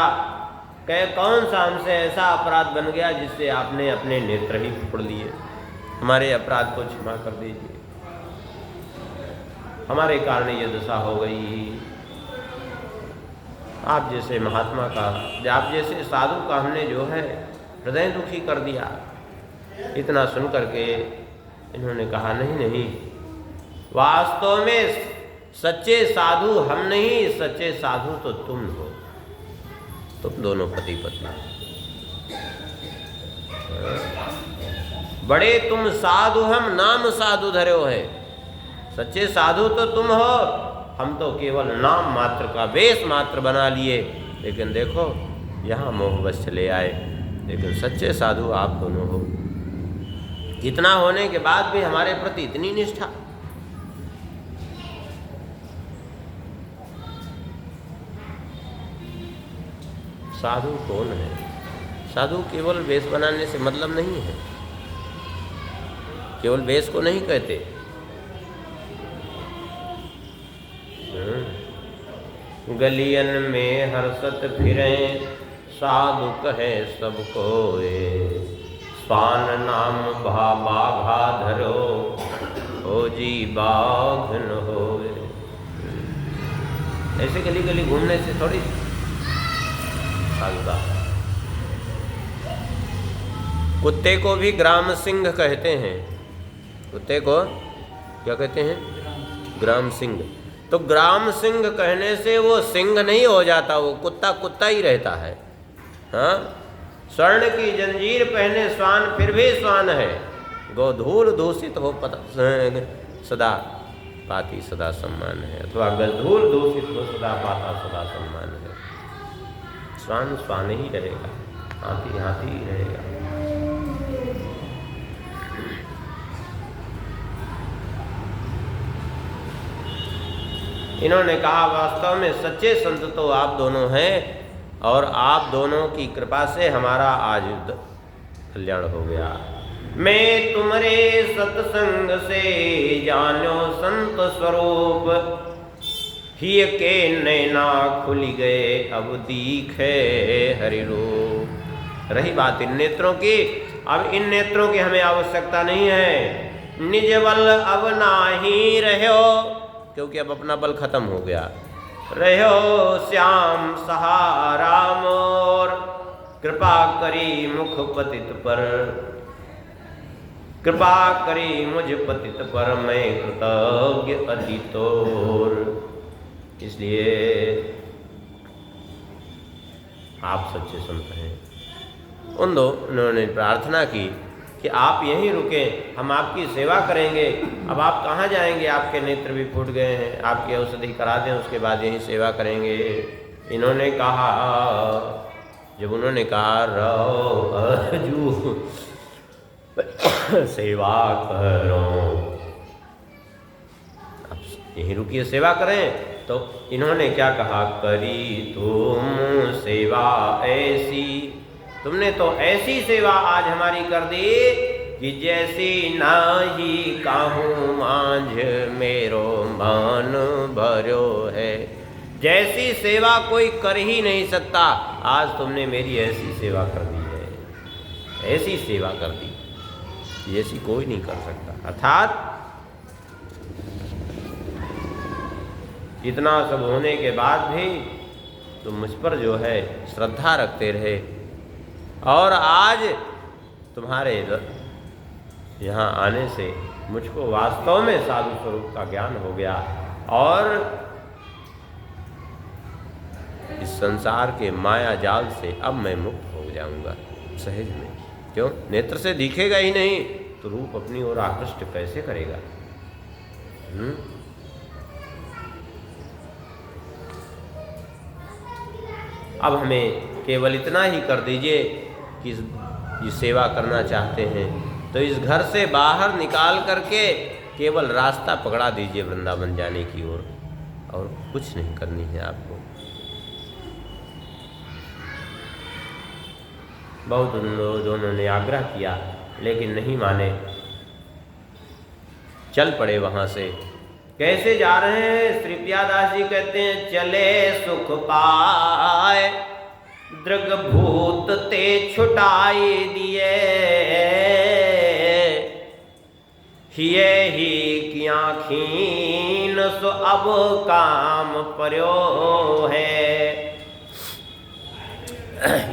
Speaker 1: कहे कौन सा हमसे ऐसा अपराध बन गया जिससे आपने अपने नेत्र ही फोड़ लिए। हमारे अपराध को क्षमा कर दीजिए, हमारे कारण ये दशा हो गई। आप जैसे महात्मा का, आप जैसे साधु का हमने जो है हृदय दुखी कर दिया। इतना सुन करके इन्होंने कहा नहीं नहीं, वास्तव में सच्चे साधु हम नहीं, सच्चे साधु तो तुम हो, तुम दोनों पति पत्नी। बड़े तुम साधु हम नाम साधु धर्यो है, सच्चे साधु तो तुम हो, हम तो केवल नाम मात्र का वेश मात्र बना लिए। लेकिन देखो यहाँ मोहवश चले आए, लेकिन सच्चे साधु आप दोनों हो। इतना होने के बाद भी हमारे प्रति इतनी निष्ठा। साधु कौन है? साधु केवल वेश बनाने से मतलब नहीं है, केवल वेश को नहीं कहते। गलियन में हर्षत फिरें साधु कहे सबको, स्वान नाम बाघा धरो हो जी बाघ न होए। ऐसे गली गली घूमने से थोड़ी साधुता। कुत्ते को भी ग्राम सिंह कहते हैं, कुत्ते को क्या कहते हैं? ग्राम सिंह। तो ग्राम सिंह कहने से वो सिंह नहीं हो जाता, वो कुत्ता कुत्ता ही रहता है। हाँ, स्वर्ण की जंजीर पहने स्वान फिर भी स्वान है, गोधूल दूषित हो सदा पाती सदा सम्मान है, अथवा गधूल दूषित हो सदा पाता सदा सम्मान है। स्वान स्वान ही रहेगा, हाथी हाथी ही रहेगा। इन्होंने कहा वास्तव में सच्चे संत तो आप दोनों हैं और आप दोनों की कृपा से हमारा आज कल्याण हो गया। मैं तुम्हारे सत्संग से जानो संत स्वरूप, ही के नैना खुल गए अब दिखे हरि रूप। रही बात इन नेत्रों की, अब इन नेत्रों की हमें आवश्यकता नहीं है। निज बल अब नाही रहो, क्योंकि अब अपना बल खत्म हो गया। रहो श्याम सहारा मोर, कृपा करी मुख पतित पर, कृपा करी मुझ पतित पर, मैं कृतज्ञ अति तोर। इसलिए आप सच्चे संत हैं। उन दोनों ने प्रार्थना की कि आप यहीं रुकें, हम आपकी सेवा करेंगे। अब आप कहाँ जाएंगे? आपके नेत्र भी फूट गए हैं, आपकी औषधि करा दें, उसके बाद यहीं सेवा करेंगे। इन्होंने कहा, जब उन्होंने कहा रहो अर्जू सेवा करो, अब यहीं रुकिए, सेवा करें। तो इन्होंने क्या कहा, करी तुम सेवा ऐसी, तुमने तो ऐसी सेवा आज हमारी कर दी कि जैसी नाही काहूँ मांझ मेरो मान भरो है। जैसी सेवा कोई कर ही नहीं सकता, आज तुमने मेरी ऐसी सेवा कर दी है, ऐसी सेवा कर दी जैसी कोई नहीं कर सकता। अर्थात इतना सब होने के बाद भी तुम मुझ पर जो है श्रद्धा रखते रहे, और आज तुम्हारे यहाँ आने से मुझको वास्तव में साधु स्वरूप का ज्ञान हो गया, और इस संसार के माया जाल से अब मैं मुक्त हो जाऊंगा सहज में। क्यों? नेत्र से दिखेगा ही नहीं तो रूप अपनी ओर आकृष्ट कैसे करेगा? अब हमें केवल इतना ही कर दीजिए कि ये सेवा करना चाहते हैं तो इस घर से बाहर निकाल करके केवल रास्ता पकड़ा दीजिए वृंदावन जाने की ओर, और कुछ नहीं करनी है आपको। बहुत दोनों ने आग्रह किया लेकिन नहीं माने, चल पड़े वहाँ से। कैसे जा रहे हैं? श्री प्रियादास जी कहते हैं, चले सुख पाए दृग भूत ते छुटाई दिए, हिये ही किया खीन सो अब काम पर्यो है।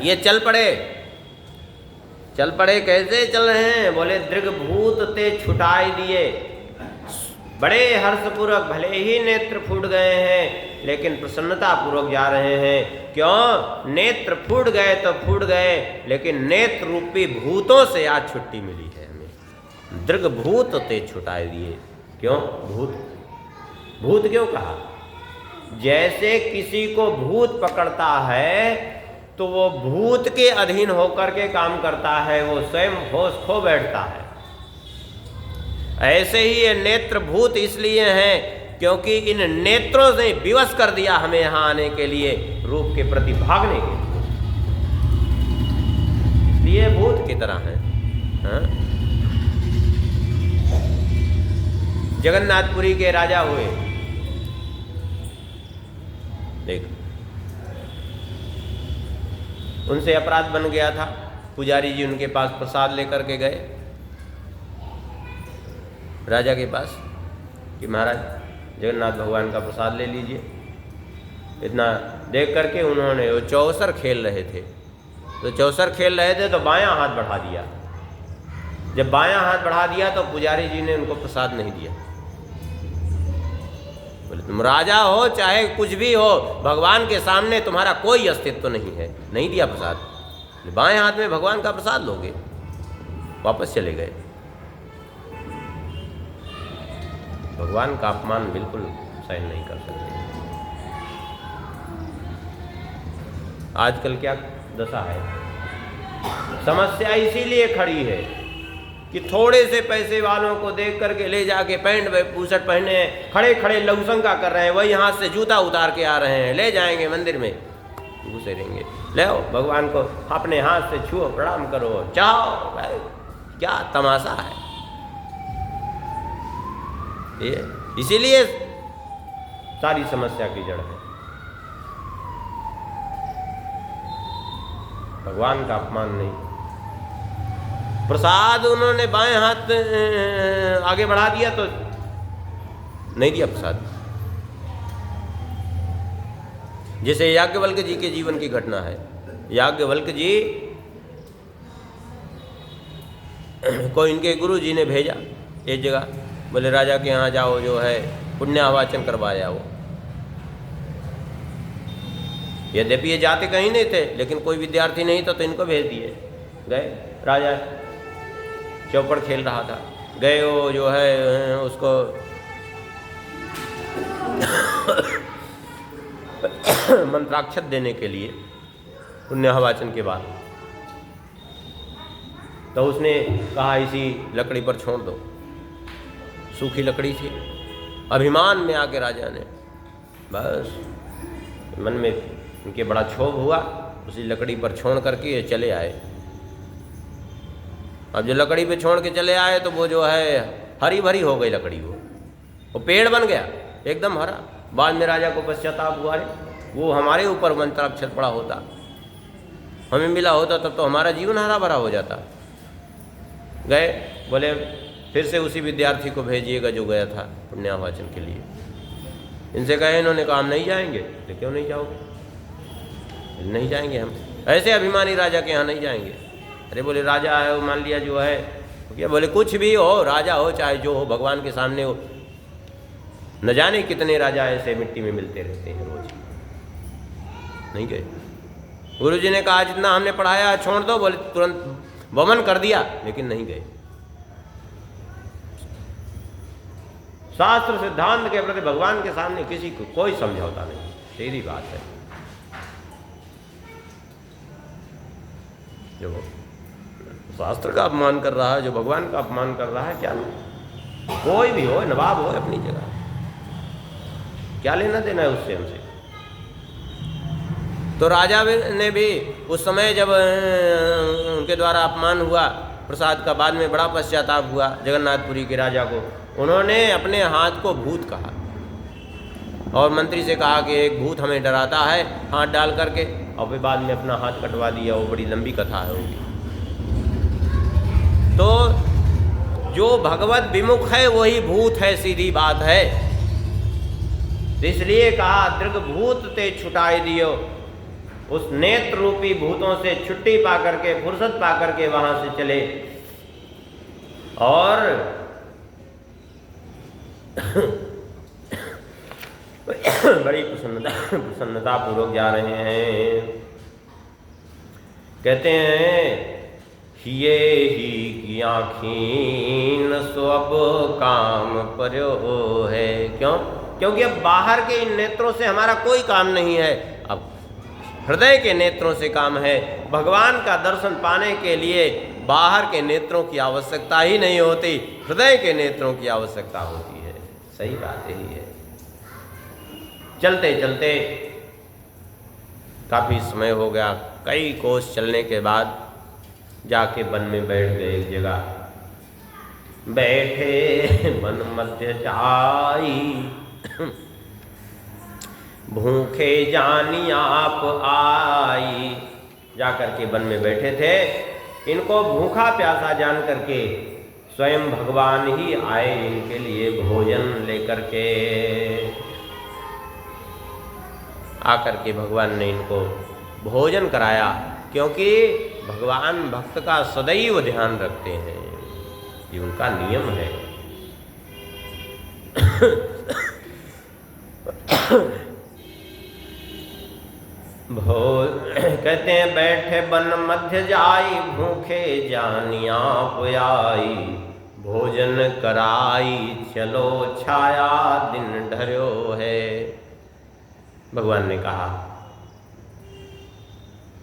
Speaker 1: ये चल पड़े। कैसे चल रहे हैं? बोले दृग भूत ते छुटाई दिए। बड़े हर्षपूर्वक, भले ही नेत्र फूट गए हैं लेकिन प्रसन्नता पूर्वक जा रहे हैं। क्यों? नेत्र फूट गए तो फूट गए, लेकिन नेत्र रूपी भूतों से आज छुट्टी मिली है हमें। दृग भूत ते छुटाई दिए। क्यों भूत क्यों कहा? जैसे किसी को भूत पकड़ता है तो वो भूत के अधीन होकर के काम करता है, वो स्वयं होश खो बैठता है। ऐसे ही ये नेत्र भूत इसलिए हैं क्योंकि इन नेत्रों से विवश कर दिया हमें यहाँ आने के लिए, रूप के प्रति भागने के लिए, इसलिए भूत की तरह हैं। जगन्नाथपुरी के राजा हुए, देख उनसे अपराध बन गया था। पुजारी जी उनके पास प्रसाद लेकर के गए राजा के पास कि महाराज जगन्नाथ भगवान का प्रसाद ले लीजिए। इतना देख करके उन्होंने, वो चौसर खेल रहे थे, तो बायां हाथ बढ़ा दिया। जब बायां हाथ बढ़ा दिया तो पुजारी जी ने उनको प्रसाद नहीं दिया। बोले तुम राजा हो चाहे कुछ भी हो, भगवान के सामने तुम्हारा कोई अस्तित्व नहीं है, नहीं दिया प्रसाद। बाएं हाथ में भगवान का प्रसाद लोगे? वापस चले गए। भगवान का अपमान बिल्कुल सहन नहीं कर सकते। आजकल क्या दशा है? समस्या इसीलिए खड़ी है कि थोड़े से पैसे वालों को देख करके ले जाके पैंट बूशर्ट पहने खड़े खड़े लघुशंका कर रहे हैं, वही हाथ से जूता उतार के आ रहे हैं, ले जाएंगे मंदिर में, घुसे रहेंगे। ले आओ भगवान को अपने हाथ से छुओ, प्रणाम करो, चाहो। क्या तमाशा है ये? इसीलिए सारी समस्या की जड़ है भगवान का अपमान नहीं। प्रसाद उन्होंने बाएं हाथ आगे बढ़ा दिया तो नहीं दिया प्रसाद। जैसे याज्ञवल्क्य जी के जीवन की घटना है। याज्ञवल्क्य जी को इनके गुरु जी ने भेजा एक जगह, बोले राजा के यहाँ जाओ, जो है पुण्यावाचन करवाया। वो यद्यपि ये जाते कहीं नहीं थे लेकिन कोई विद्यार्थी नहीं था तो इनको भेज दिए। गए, राजा चौपड़ खेल रहा था, गए, वो जो है उसको मंत्राक्षत देने के लिए पुण्यावाचन के बाद, तो उसने कहा इसी लकड़ी पर छोड़ दो। सूखी लकड़ी थी, अभिमान में आके राजा ने बस मन में उनके बड़ा क्षोभ हुआ, उसी लकड़ी पर छोड़ करके ये चले आए। अब जो लकड़ी पे छोड़ के चले आए तो वो जो है हरी भरी हो गई लकड़ी, वो पेड़ बन गया एकदम हरा। बाद में राजा को पश्चाताप हुआ, वो हमारे ऊपर मंत्राक्षर पड़ा होता, हमें मिला होता तब तो हमारा जीवन हरा भरा हो जाता। गए, बोले फिर से उसी विद्यार्थी को भेजिएगा जो गया था पुण्यावाचन के लिए। इनसे कहे, इन्होंने कहा हम नहीं जाएंगे। तो क्यों नहीं जाओगे? नहीं जाएंगे हम, ऐसे अभिमानी राजा के यहाँ नहीं जाएंगे। अरे बोले राजा है, वो मान लिया जो है तो क्या, बोले कुछ भी हो, राजा हो चाहे जो हो, भगवान के सामने हो। न जाने कितने राजा ऐसे मिट्टी में मिलते रहते हैं रोज। नहीं गए। गुरु जी ने कहा जितना हमने पढ़ाया छोड़ दो, बोले तुरंत वमन कर दिया, लेकिन नहीं गए। शास्त्र सिद्धांत के प्रति भगवान के सामने किसी को कोई समझौता नहीं, सीधी बात है। जो शास्त्र का अपमान कर रहा है, जो भगवान का अपमान कर रहा है, क्या नहीं, कोई भी हो, नवाब हो अपनी जगह, क्या लेना देना है उससे हमसे। तो राजा ने भी उस समय जब उनके द्वारा अपमान हुआ प्रसाद का, बाद में बड़ा पश्चाताप हुआ जगन्नाथपुरी के राजा को। उन्होंने अपने हाथ को भूत कहा और मंत्री से कहा कि एक भूत हमें डराता है, हाथ डाल करके, और फिर बाद में अपना हाथ कटवा दिया। वो बड़ी लंबी कथा है उनकी। तो जो भगवत विमुख है वही भूत है, सीधी बात है। इसलिए कहा दृग भूत ते छुटाई दियो, उस नेत्र रूपी भूतों से छुट्टी पा करके, फुर्सत पा करके वहां से चले और बड़ी प्रसन्नता पूर्वक जा रहे हैं। कहते हैं हिये ही की आँखीन सब काम पर्यो है। क्यों? क्योंकि अब बाहर के इन नेत्रों से हमारा कोई काम नहीं है, अब हृदय के नेत्रों से काम है। भगवान का दर्शन पाने के लिए बाहर के नेत्रों की आवश्यकता ही नहीं होती, हृदय के नेत्रों की आवश्यकता होती है। सही बात यही है। चलते चलते काफ़ी समय हो गया, कई कोस चलने के बाद जाके वन में बैठ गए एक जगह। बैठे वन मध्य जाई, भूखे जानी आप आई। जा करके वन में बैठे थे, इनको भूखा प्यासा जान करके स्वयं भगवान ही आए इनके लिए भोजन लेकर के। आकर के भगवान ने इनको भोजन कराया, क्योंकि भगवान भक्त का सदैव ध्यान रखते हैं, ये उनका नियम है। कहते हैं बैठे बन मध्य जाई, भूखे जानिया पुयाई, भोजन कराई चलो छाया दिन ढर्यो है। भगवान ने कहा,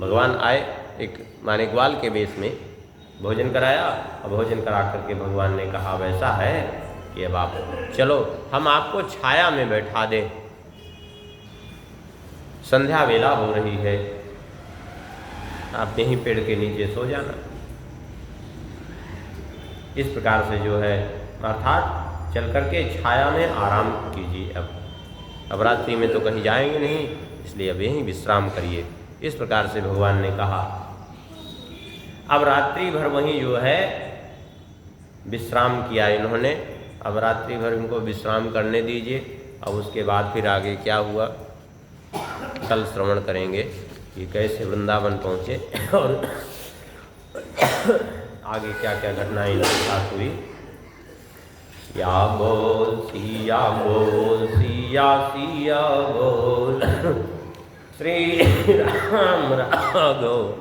Speaker 1: भगवान आए एक माने ग्वाल के वेश में, भोजन कराया और भोजन करा करके भगवान ने कहा वैसा है कि अब आप चलो हम आपको छाया में बैठा दें, संध्या वेला हो रही है, आप यहीं पेड़ के नीचे सो जाना। इस प्रकार से जो है अर्थात चल करके छाया में आराम कीजिए। अब रात्रि में तो कहीं जाएंगे नहीं, इसलिए अब यहीं विश्राम करिए। इस प्रकार से भगवान ने कहा। अब रात्रि भर वहीं जो है विश्राम किया इन्होंने। अब रात्रि भर इनको विश्राम करने दीजिए। अब उसके बाद फिर आगे क्या हुआ कल श्रवण करेंगे कि कैसे वृंदावन पहुँचे और आगे क्या क्या घटनाएं इनके साथ हुई। या बोल सिया बोल, सिया सिया बोल, श्री राम राघव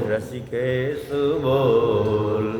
Speaker 1: ऋषिकेश बोल।